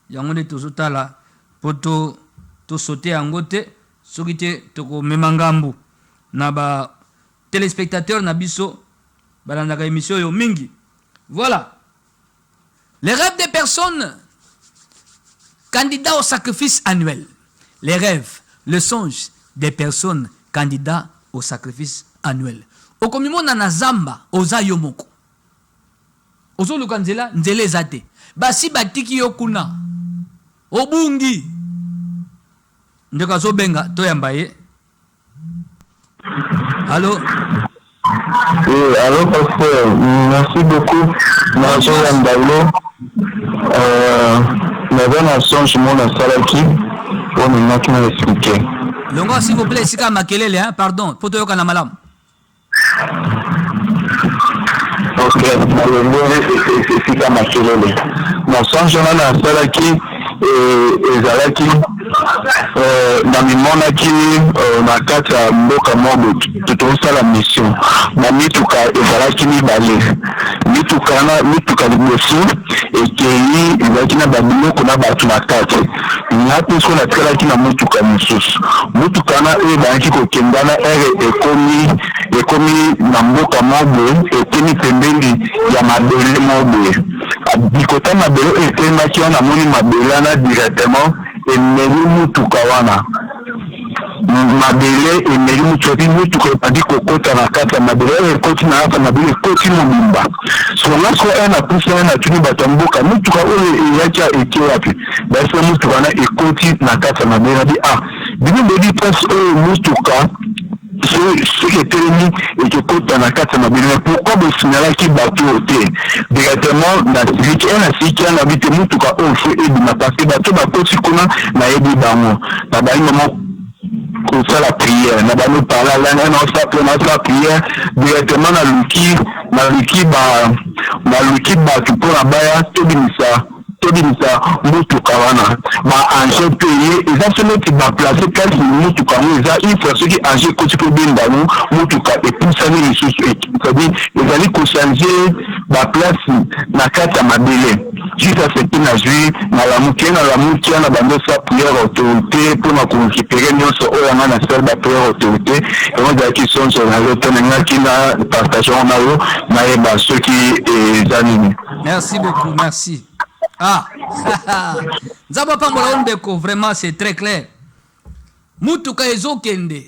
yango nde tozo tala poto to sauter angote sokite toko memangambu na ba téléspectateurs Nabiso, balandaka émission yo mingi. Voilà. Les rêves des personnes candidats au sacrifice annuel. Les rêves, le songe des personnes candidats au sacrifice annuel. Okomimo na zamba oza yomoko. Ozo lukanzela nzele zate. Basi batiki yokuna. Obungi. Ndeka zo benga toyambaye. Allô? Oui, allô, pasteur. Merci beaucoup. Merci, Yandalo. J'avais un songe, mon Salaki, pour nous expliquer. Longo, s'il vous plaît, Sika Makelele, hein, pardon, pour te dire malam. Ok, c'est Sika Makelele. Mon songe, mon Salaki, et Zalaki. Na mimonaki na kati ya mboka mobo tutosala mission na mituka ezalaki mibale mituka liboso ekei ezalaki na babiloko na bato na kati na peso natikalaki na mutuka mosusu mutuka na oyo ebandaki kokenda na ere ekomi na mboka mobo etemi pembeni ya mabele mobo bikota mabele oyo etendaki wana moni mabele wana directement emeli mutuka wana mabele emeli mutuka epandi kokota na kati ya mabele ekoti na kati ya mabele ekoti mobimba songa so ena pusa na tuni bato mboka mutuka oyo eyaki eke wapi basi mutuka wana ekoti na kati ya mabele na bi Bino bodi presse mutuka ce qui était mis et que quand on a 4 mabine pourquoi vous signalez qui bateau directement dans celui qui a habité mutuka au feu et de parce que bateau bateau si qu'on a aidé bango na ba moment qu'on fait la prière na ba nous parler là on fait prière directement na luki ba tu pour la baya tout ça mutuka wana ba anje payé et ça c'est qui va placer place mutuka eza il faut ce qui anje côté pour bien dans mutuka et pour ça les ressources c'est-à-dire les aller conscientiser ba place na kata mabele juste à ce qui n'a joué na la mukia na bando sa prière autorité pour na récupérer nyonso o yana na seul ba prière autorité et on a qui sont sur la route na qui na partageons na yo na eba ceux qui zanini. Merci beaucoup, merci. Ah, Nzaba Pambola Ondeko, vraiment c'est très clair. Mutuka ezo kende.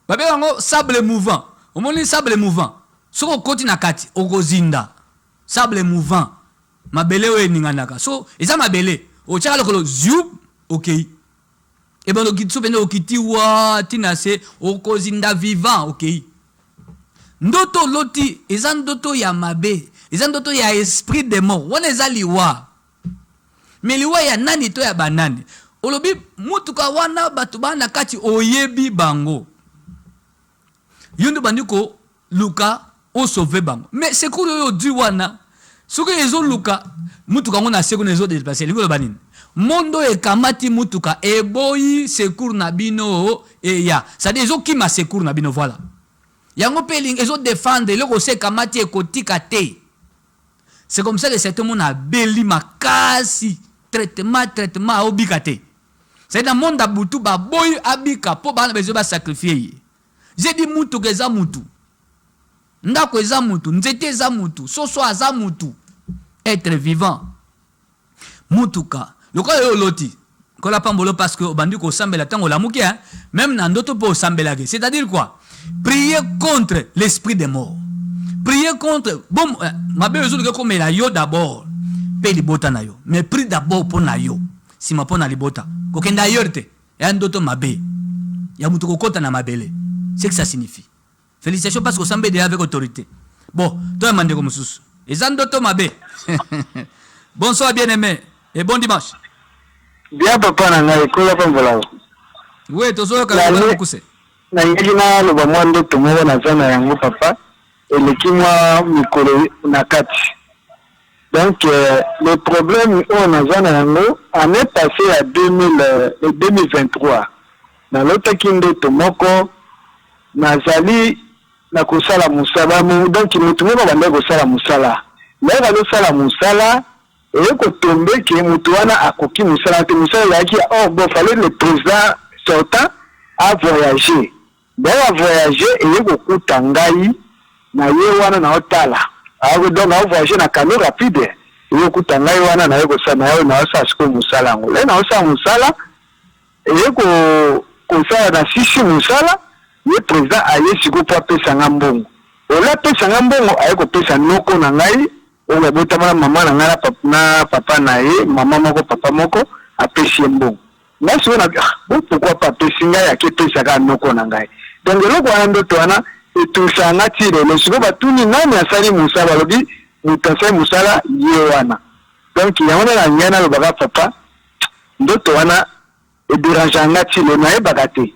Babe yango sable mouvant. Omoni sable mouvant. Soko koti na kati, okozinda. Sable mouvant. Mabele we ninganaka. So, eza mabele. Ochaka lokolo ziup, okay. Et ben okitsu pende okiti wa tinase okozinda vivant, okay. Ndoto loti, eza ndoto ya mabe. Eza ndoto ya esprit de mort. Wana eza liwa. Mais liwa ya nani to ya banani. Olobi mutuka wana batu bana kati oyebi bango. Yondo bandiko luka o sauver bango. Mais c'est quoi yo di wana? Soki ezo luka mutuka ngona seko nezo déplacer. Liko banini. Mondo e kamati mutuka eboyi secours na bino e ya. Ça dit ezo kima secours na bino voilà. Yango peling ezo défendre loko se kamati e kotika te. C'est comme ça que cet homme a béli makasi traitement obikate. C'est dans le monde abutu ba boy abika po ba bezo ba sacrifier. J'ai dit mutu keza mutu. Ndako eza mutu, nzete eza mutu, soso aza mutu. Être vivant. Mutuka. Loko yo loti. Ko la pambolo parce que bandi ko sambela tango la muki hein. Même na ndoto po sambela ke. C'est-à-dire quoi? Prier contre l'esprit des morts. Prier contre. Bon, ma belle chose comme la yo d'abord. Paye les botas na yo. Mais prie d'abord pour na yo. Si ma pona les botas. Kokenda yorte. Et un d'autres ma belle. Ya mutuko kota na ma belle. C'est que ça signifie. Félicitations parce qu'on s'en déjà avec autorité. Bon, toi mandé comme sous. Et zan d'autres ma belle. Bonsoir bien aimé. Et bon dimanche. Bien papa nanga ekola pambola. Oui, tozo ka ba kuse. Na ngina lo ba mwando tomo na zana yango papa. Et le kimwa mikolo na kati. Donc le problème on a zana yango en est passé à 2023. Na lota kindo tomoko nazali na kosala musala donc mutu moko bande kosala musala. Leka lo sala musala et ko tombe ke mutu wana akoki musala te musala yaki bon fallait le président sortant a voyager. Bon a voyager et ko kutangai na ye wana na otala ako donc na voyager na camion rapide yo kutangai wana na yeko sana yo na sa siko musala ngo le na osa musala e ko sala na sisi musala ye président aye siko pa pesa ngambongo ola pesa ngambongo ayeko pesa noko na ngai o bota mama na ngara na papa na ye mama moko papa moko apesi mbongo na so na pourquoi pas pesa ngai akepesa ka noko na ngai donc loko wana ndoto wana etusa ngati le siko batuni nani asali musala lobi mutasai musala ye wana donc yango na nyana lo baba papa ndoto wana e dérange ngati le na ebagate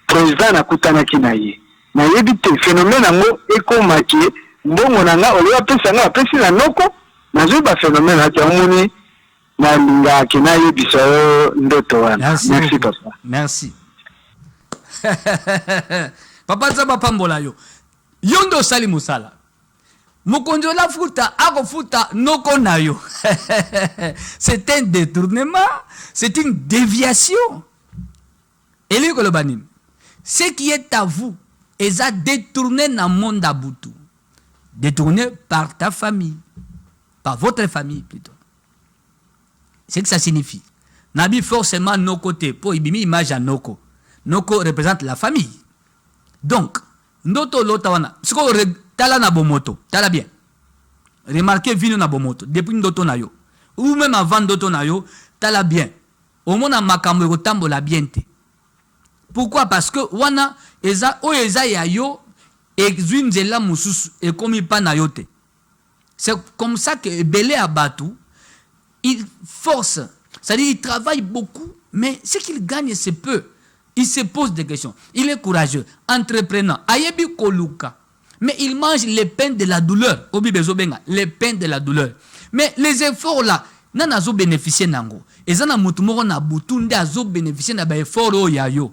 président na kutana kinaye na yebi te phénomène ngo ekomaki mbongo nanga olwa pesa nga pesi na noko na zo ba phénomène ati amuni na linga kinaye biso ndoto wana. Merci papa. Merci. Papa Nzaba Pambola yo. Yondo sali musala. Mukonjo la futa, ako futa noko na yo. C'est un détournement, c'est une déviation. Et lui kolobanim. Ce qui est à vous, est à détourner dans le monde abutu. Détourné par ta famille, par votre famille plutôt. C'est que ça signifie. Nabi forcément nos côtés, pour ibimi image à noko. Noko représente la famille. Donc, noto lotawana. Ce qu'on tala na bomoto, tala bien. Remarquez vino na bomoto, depuis ndoto na yo. Ou même avant ndoto na yo, tala bien. au moins makambo ekotambola bien te. Pourquoi? Parce que wana eza o eza ya yo ezwi nzela mususu ekomi pa na yo te. C'est comme ça que Belé Abatou, il force, c'est-à-dire il travaille beaucoup, mais ce qu'il gagne c'est peu. Il se pose des questions. Il est courageux, entreprenant. Ayebi koluka. Mais il mange les pains de la douleur. Obi bezobenga, les pains de la douleur. Mais les efforts là, nana zo bénéficier nango. Ezana mutu moko na butu nde azo bénéficier na ba effort o ya yo.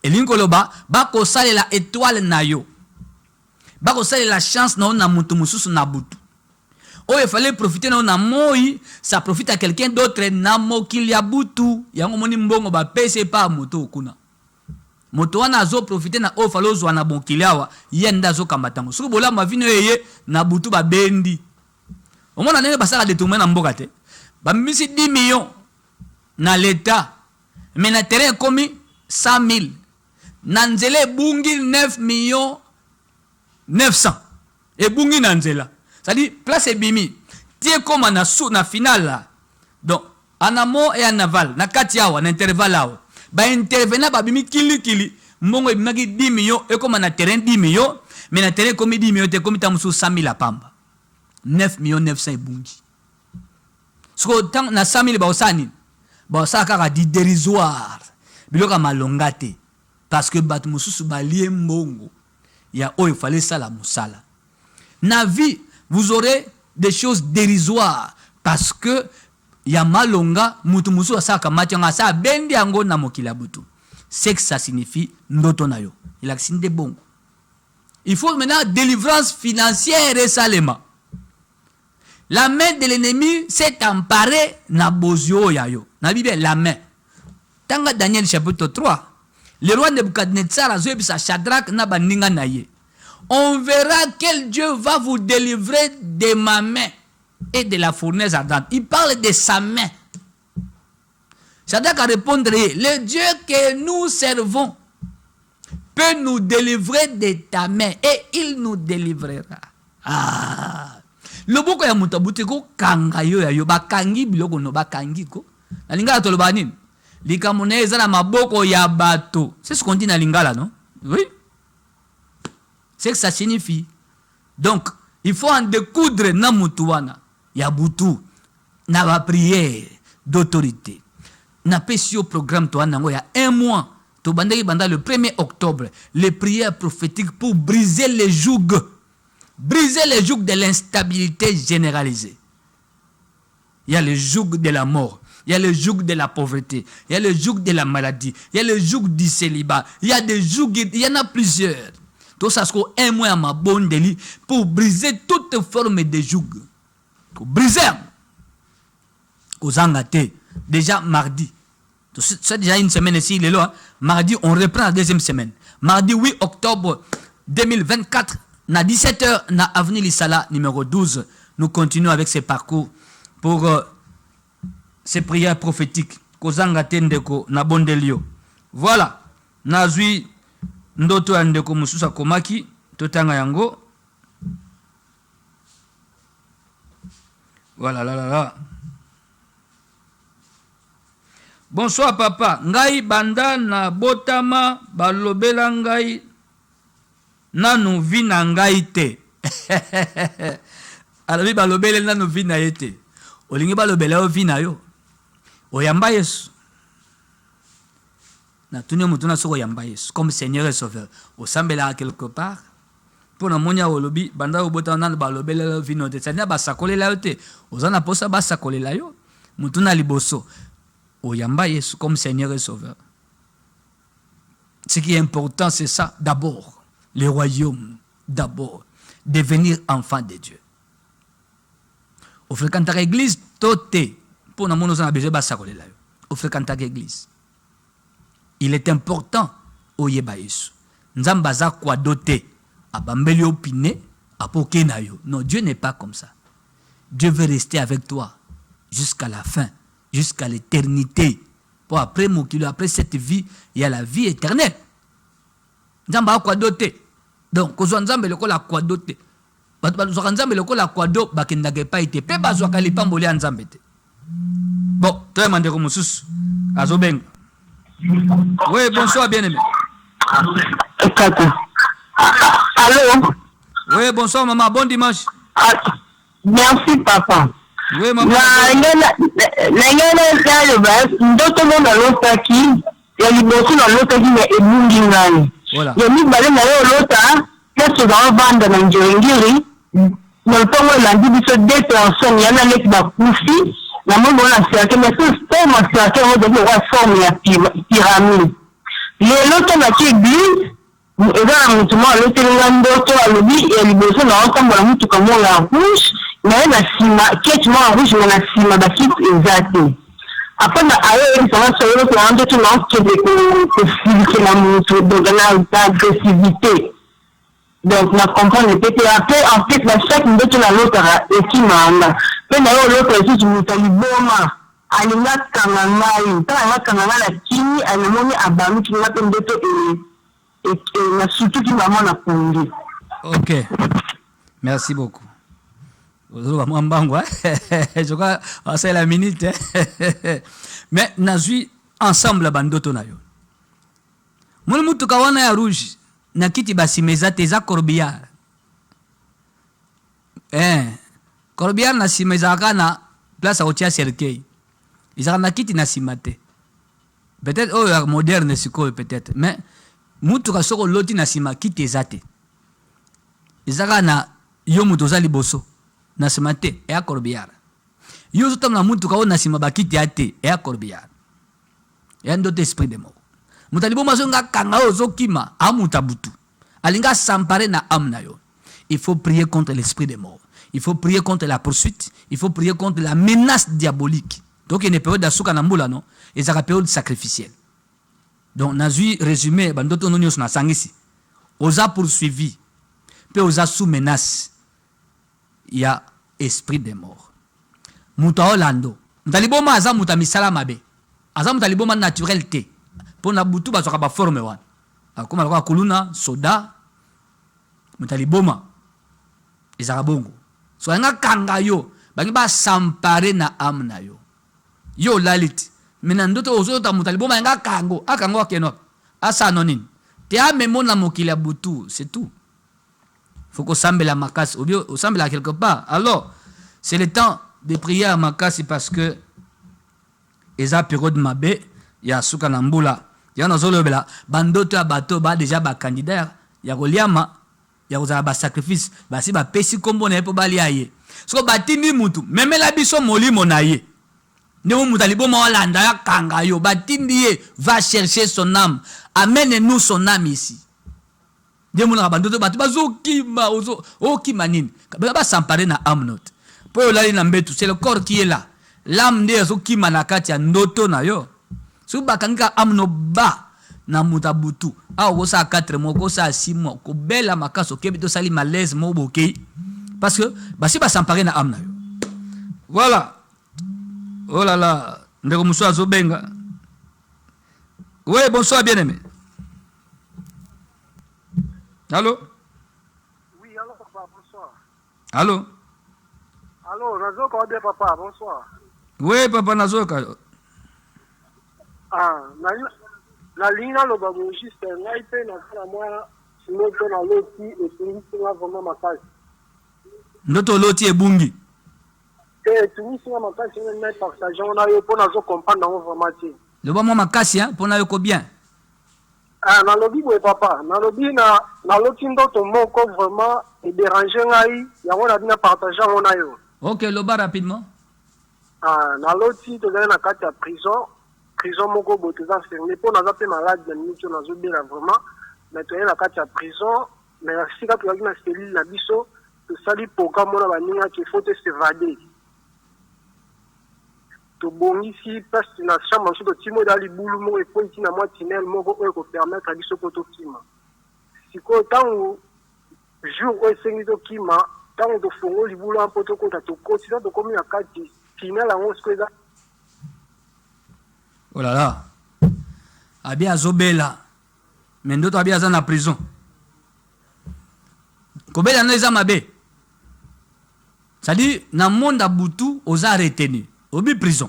Elinkoloba bako sale la étoile na yo. Bako sale la chance na mutu mususu na butu. Oh, il fallait profiter na moi, ça profite à quelqu'un d'autre na mo qu'il y a butu. Yango moni mbongo ba pese pa moto kuna. Moto wana zo profiter na o falo zo na bon kiliawa, yenda zo kamatango. Soko bola ma vino yeye na butu ba bendi. Au moins na basala détourner na mboka te. Ba misi 10 millions na l'état. Mais na terrain komi 100 000. Na nzele bungi 9 millions 900. Et bungi na nzela. C'est-à-dire, place et bimi. Tiens comme on a sous na finale là. Donc, en amont et en aval. Na katiawa, na intervalle là. Ba intervenant, ba bimi kili. Mongo magi 10 millions. Et comme on a terrain 10 millions. Mais na terrain comme 10 millions, te comme tam sous 100 000 à pamba. 9 millions 900 et bungi. Ce que na 100 000 ba osani. Ba osaka di dérisoire. Biloka malongate. Parce que bat mususu ba lié mbongo. Ya il fallait ça la musala. Na vie, vous aurez des choses dérisoires parce que ya malonga mutu musu asaka matianga sa bendi yango na mokila butu. C'est que ça signifie ndoto na yo. Il a signé bon. Il faut maintenant délivrance financière et salema. La main de l'ennemi s'est emparée na bozio ya yo. Na Bible la main. Tanga Daniel chapitre 3. Le roi Nebukadnetsar a joué sa Shadrach na baninga na ye. On verra quel Dieu va vous délivrer de ma main et de la fournaise ardente. Il parle de sa main. Shadrach a répondu, le Dieu que nous servons peut nous délivrer de ta main et il nous délivrera. Ah. Le boko ya mutabuti ko kanga yo ya yo bakangi biloko no bakangi ko. Na lingala to lobanini. Likamone ezala maboko ya bato. C'est ce qu'on dit na lingala, non? Oui. C'est que ça signifie. Donc, il faut en découdre na mutuana. Ya butu. Na ba prière d'autorité. Na pesio programme to anango ya 1 mois. To bandaki banda le 1er octobre. Les prières prophétiques pour briser les jougs. Briser les jougs de l'instabilité généralisée. Il y a le joug de la mort. Il y a le joug de la pauvreté. Il y a le joug de la maladie. Il y a le joug du célibat. Il y a des jougs. Il y en a plusieurs. Tout ça, c'est un mois à ma bonne délit pour briser toute forme de joug. Pour briser. Aux angatés. Déjà mardi. C'est déjà une semaine ici. Il est là. Mardi, on reprend la deuxième semaine. Mardi 8 octobre 2024. Na 17h, na avenue Lissala, numéro 12. Nous continuons avec ces parcours pour ces prières prophétiques. Kozanga tendeko na bondelio. Voilà. Nazui ndoto ya ndeko mususa komaki totanga yango. Voilà là. Bonsoir papa. Ngai banda na botama balobela ngai nanu vina ngai te. Alobi balobela nanu vina yete. Olingi balobela o vina yo. Oyamba Yesu. Na tuni mutuna soko yamba Yesu comme Seigneur et Sauveur. Osambela quelque part. Pour na monya olobi banda obota nanu balobela o vina te. Sanya basakolela yo te. Ozana posa basakolela yo. Mutuna liboso. Oyamba Yesu comme Seigneur et Sauveur. Ce qui est important c'est ça d'abord. Le royaume d'abord. Devenir enfant de Dieu. Au fréquentar l'église, toté. Pour nous, nous avons besoin de ça. Au fréquentar l'église. Il est important au Yebaïs. Nous avons besoin de doter. Abambeli opiné, apokenayo. Non, Dieu n'est pas comme ça. Dieu veut rester avec toi jusqu'à la fin, jusqu'à l'éternité. Pour après Mokilo, après cette vie, il y a la vie éternelle. Nous avons besoin de doter. Donc, nous avons besoin de doter. Nzambe lokola kwado bakendage pa ite pe bazwaka lipamboli ya Nzambe te. Bon, toi, Mandeko Moussous, Azobeng. Oui, bonsoir, bien-aimé. Allô? Oui, bonsoir, maman. Bon dimanche. Merci, papa. Oui, maman. Ndoto na lotaki ya liboso na lotaki na ebungi ngani. Voilà. Ya mibale na yo lota, keso za vanda na ngiringiri. Na ntongo elandi biso 2 personnes yana leki bakufi na mungu na siake mais ce forme siake on de la forme ya pyramide. Lelo to na église eza na mutu moko alotelinga ndoto alobi ya liboso na otambola mutuka moko ya rouge naye na nsima keti moko ya rouge me na nsima bakiti eza te apres na ayoyebisanga so eloko na ndoto na okende kofilikela mutu donc na agressivité. Donc, na comprendre peut-être après, en fait, la chaque ndoto na lotara ekimanga. Pe na yo lotara esi mutu aliboma. Alinga kanga ngai. Tala nga kanga ngai la kini, alimoni abaluki nga pe ndoto na surtout ki maman na pongi. Ok. Merci beaucoup. Je crois c'est la minute. Mais nazui ensemble bandoto na yo. Mon mutu kawana ya rouge. Na kiti basimeza teza corbillard. Corbillard na simeza kana place otia cercueil. Ils na kiti na simate. Peut-être oh moderne siko peut-être mais mutu ka soko loti na sima kiti ezate. Izaka na yo mutu za liboso na simate e corbillard. Yo zotam na mutu ka na sima bakiti ate e corbillard. Et un autre esprit de mort. Mutalibo mazonga kanga ozokima amutabutu. Alinga s'emparer na amna yo. Il faut prier contre l'esprit de mort. Il faut prier contre la poursuite. Il faut prier contre la menace diabolique. Donc il y a une période d'asuka na mbula non et ça une période sacrificielle. Donc nazui résumé bandoto nonios na sangisi. Oza poursuivi. Pe oza sous menace. Il y a esprit de mort. Muta Orlando. Mutalibo maza muta misala mabe. Aza mutalibo man naturel te. Pour na butu ba soka ba forme wan akoma kwa kuluna soda mutali boma ezaka bongo so nga kanga yo bangi ba sampare na amna yo lalit mina ndoto ozota mutali boma nga kango akango akeno asa nonin te amemo na mokila butu c'est tout faut qu'on sambe la makasi ou bien sambe la quelque part alors c'est le temps de prier à makasi parce que eza période mabe ya suka na mbula yana zolobela bandoto ya bato ba déjà ba candidat ya koliama ya kozala ba sacrifice basi ba pesi kombo na epo bali aye so batindi mutu memela biso molimo na ye ndemo mutu aliboma walanda ya kanga yo batindi ye va chercher son âme amène-nous son âme ici ndemo na bandoto bato bazokima okima nini ba s'emparer na âme note po yo lali na mbetu c'est le corps qui est là l'âme nde azokima na kati ya ndoto na yo so bakanga amno ba na mutabutu awo sa 4 mois ko sa 6 mois ko bela makaso kebito sali malaise mo boké parce que basi ba s'emparer na amna yo voilà oh là là ndeko muso azobenga oui bonsoir bien-aimé allô oui allô papa bonsoir allô nazoka bien papa bonsoir oui papa nazoka nalingi naloba juste ngai mpe nazala mwa ndoto naloti etungisinga vraimen makasi ndoto oloti ebungi etungisinga makasi ngai mai partage ngo na yo mpo nazokomprendre yango vraimen te loba mwa makasi mpo na yoko bien nalobi boye papa nalobi naloti ndoto moko vraimen edérange ngai yango nabi na partage yango na yo ok loba rapidement naloti tozali na kati ya prison moko boye toza ferme mpo naza mpe malade ya miniti oyo nazobela vraiment mais toyei na kati ya prison mais esika tozalaki na selile na biso tosali programme wana baningaki efo te s'évade tobongisi place na chambre mosusu totima oyo libulu moko epo itina mwa tunnel moko oyo ekopermettre biso mpo tokima sikoyo ntango jour oyo esengi tokima ntango tofongo libulu wana mpo tokota tokoti ta tokomi na kati tunnel yango sikoyo eza oh là là abi azobela mais ndoto abi aza na prison kobela no eza mabe c'est-à-dire na monde butu oza retenu obi prison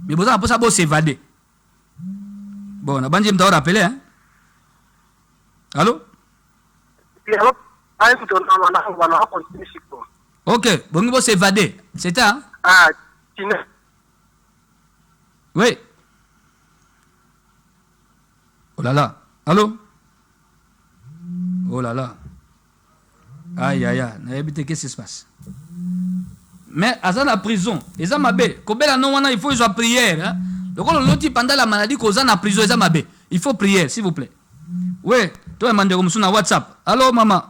Mais vous avez pas s'évader. Bon, on a pas dit me rappeler, hein? Allô? Ok, bon, vous s'évader. C'est ça, hein? Ah, oui. Oh là là. Allô? Oh là là. Aïe, aïe, aïe. Qu'est-ce qui se passe? Mais à la prison, ils ont ma belle. Il faut jouer prière. Hein? Donc, on a dit pendant la maladie qu'on a en prison, ils ont ma belle. Il faut prier, s'il vous plaît. Oui, toi, demandez comme sur WhatsApp. Allô, maman?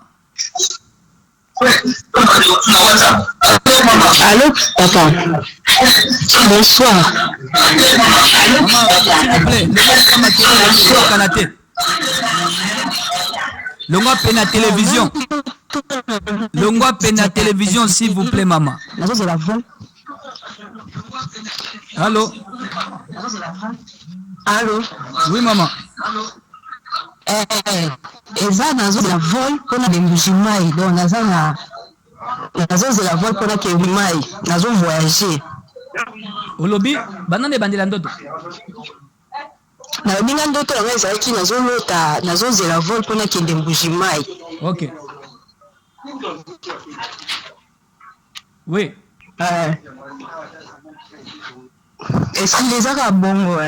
Allô, papa. Bonsoir. Maman, s'il vous plaît, Longwa pena télévision. Longwa pena télévision, s'il vous plaît, maman. Allô? Allô? Oui, maman. Eza nazo la vol pona de Mbujimai. Donc nazo la vol pona ke Mbujimai. Nazo voyager. Olobi, banane bandela ndoto. Na binga ndoto yango ezalaki nazolota nazozela vol mpona kende Mbujimai. Ok. Oui. Est-ce qu'il est à bongo?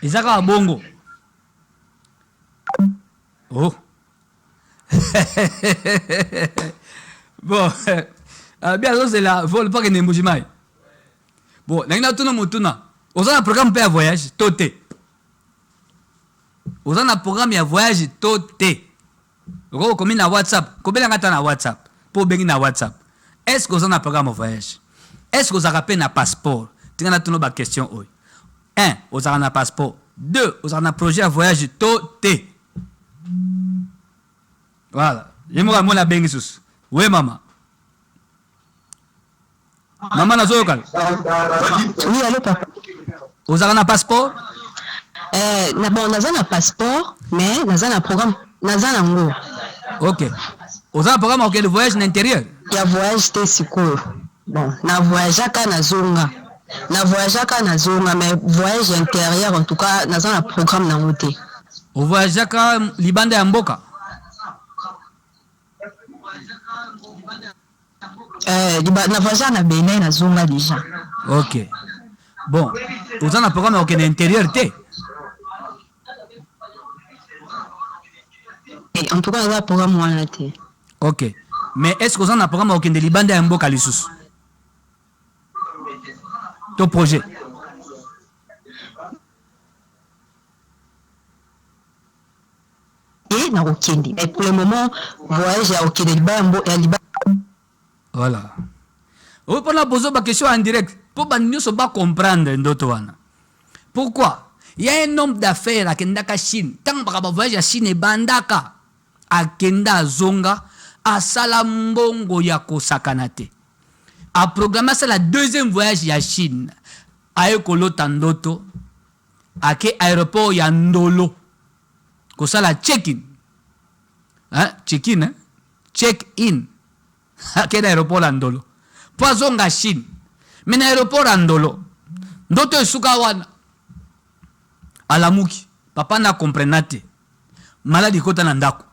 Ezaka bongo. Oh. Bon. Bien, c'est la vol pas kende Mbujimai. Bon, nangina tuna mutuna. Vous avez un programme de voyage, toté. Vous avez un programme de voyage, toté. Vous avez combien de WhatsApp? Combien de WhatsApp? Pour bien na WhatsApp. Est-ce que vous avez un programme de voyage? Est-ce que vous avez un passeport? Tu as une question. 1. Vous avez un passeport. 2. Vous avez un projet de voyage, toté. Voilà. Je me rappelle la bengisus. Oui, maman. Maman, n'a pas Oui, allô, papa. Vous avez un passeport? Bon, nous avons un passeport, mais nous avons un programme. Nous avons un mot. Ok. Vous avez un programme de voyage à l'intérieur? Il y a voyage de secours. Bon, nous voyageons à Nazonga. Nous voyageons à Nazonga, mais voyage intérieur, en tout cas, nous avons un programme dans le thé. Vous voyagez à Libanda et Mboka? Nous voyageons à Bénin, Nazonga déjà. Ok. Bon, vous avez un programme à l'intérieur? En tout cas, nous avons un programme à l'intérieur. Ok. Mais est-ce que vous avez un programme de Libanda et Mboka Lissous? Ton projet? Et na Okende. Mais pour le moment, voyage à Okende, Libanda. Voilà. Vous pouvez poser une question en direct. Pour que nous ne comprendre d'autres. Pourquoi? Il y a un homme d'affaires à Kendaka Chine. Tant que vous voyagez à Chine et Bandaka, à Kenda Zonga, à Salambongo Yako Sakanate. À programmer ça la deuxième voyage à Chine. À Ekolo Tandoto, à l'aéroport Yandolo. Comme ça la check-in. Hein? Check-in, hein? Check-in. À quel aéroport Yandolo? Poison à Chine. Mais l'aéroport Yandolo. D'autres Sukawana. À la Mouki. Papa na comprenate. Maladi kota na ndako.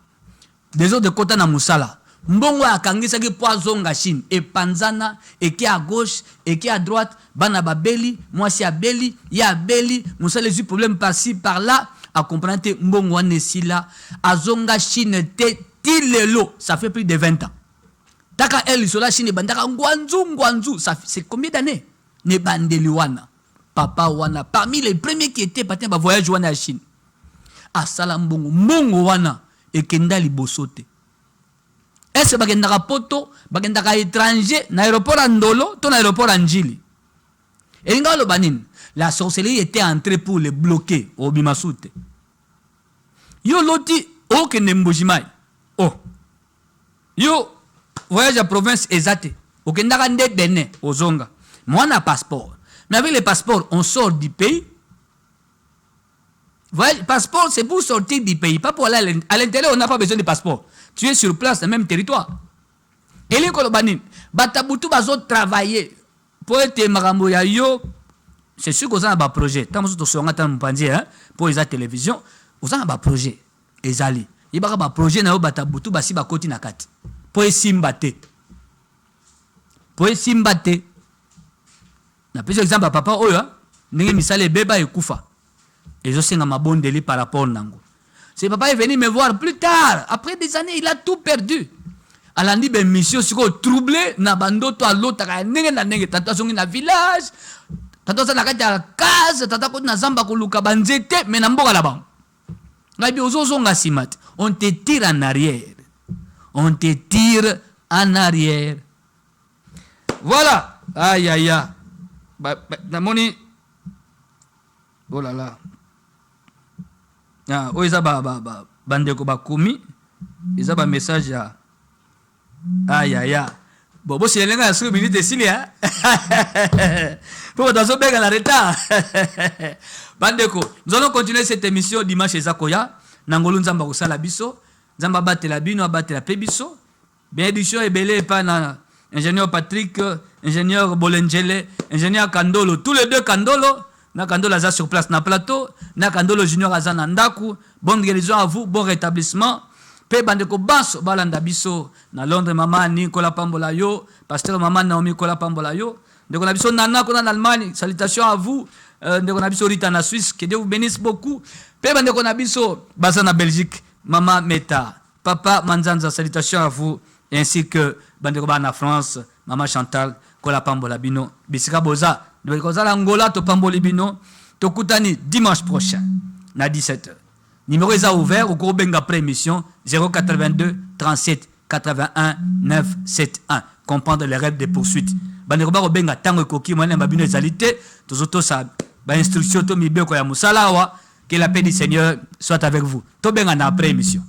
Des autres de kota na musala. Mbongo akangisa ki poison à Chine. Et panzana, et qui à gauche, et qui à droite. Bana babeli, moi si à beli, ya beli. Musala les problèmes par-ci, par-là. À comprendre mbongo anesila. Azonga Chine te tilelo. Ça fait plus de 20 ans. Taka el isola Chine bandaka ngwanzu. C'est combien d'années? Ne bandeli wana. Papa wana. Parmi les premiers qui étaient partis en voyage wana à Chine. A salambongo. Mbongo wana. Et kenda libosote. Est-ce que bagenda poto, bagenda étranger, na aéroport Andolo, ton aéroport Anjili. Et l'inga lo banin, la sorcellerie était entrée pour les bloquer au Bimasute. Yo loti o kende Mbujimai. Oh. Yo voyage à province exacte. Au kenda nde Benin, au Zonga. Moi on a passeport. Mais avec les passeports, on sort du pays. Voyage, passeport, c'est pour sortir du pays, pas pour aller à l'intérieur. On n'a pas besoin de passeport. Tu es sur place, dans le même territoire. Et les Kolobanin, Batabutu bazo travailler pour être marambo ya yo, c'est sûr que vous avez un projet. Tant que vous avez un projet pour les télévision, vous avez un projet. Ezali. Il y a un projet na bata butu basi ba koti na kati. Pour simbate. Pour simbate. Na pese exemple papa oyo, ndenge misale beba ekufa. Ezo senga mabondeli par rapport nango. C'est papa est venu me voir plus tard. Après des années, il a tout perdu. Alandi ben mission siko troublé na bandoto a l'autre ndenge na ndenge tata songi na village. Tata sa na kati ya case, tata ko na zamba ko luka banzete mais na mboka la bango. On te tire en arrière. On te tire en arrière. Voilà. Aïe, aïe, aïe. Oh là là. Ah, oh, ils ont bandeko bakumi. Ils ont un message. Aïe, aïe, aïe. Bon, c'est l'un de ceux qui sont là. Pour dans ce bec en arrêtant. Bandeko, nous allons continuer cette émission dimanche chez Zakoya. Nangolo nzamba kosala biso, nzamba batela bino abatela pe biso. Bénédiction ebele pa na ingénieur Patrick, ingénieur Bolengele, ingénieur Kandolo, tous les deux Kandolo, na Kandolo aza sur place na plateau, na Kandolo junior aza na ndaku. Bonne guérison à vous, bon rétablissement. Pe bandeko baso balanda biso na Londres maman Nicolas Pambola yo, pasteur maman Naomi Nicolas Pambola yo. Ndeko na biso nana ko na Allemagne, salutations à vous. Ndeko na biso Rita na Suisse, que Dieu vous bénisse beaucoup. Pe bandeko na biso baza na Belgique, maman Meta, papa Manzanza, salutations à vous, ainsi que bandeko ba na France, maman Chantal Kola Pambola bino, bisika boza, ndeko za Angola to Pamboli bino, to kutani dimanche prochain na 17h. Numéro est ouvert au cours benga pré-émission 082 37 81 971. Comprendre les règles de poursuite. Bandeko ba benga tango koki mwana mabino ezalité, tozoto sa ba instruction to mibeko ya musala wa. Que la paix du Seigneur soit avec vous. Tout bien en après émission.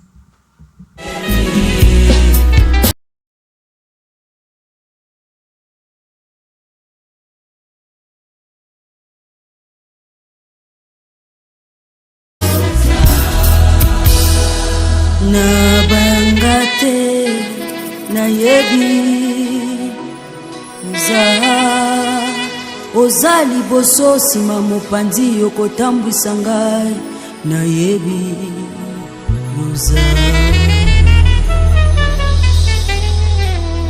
Na bangate na yebi za ozali boso sima mopanzi yokotambwisa ngai na yebi yoza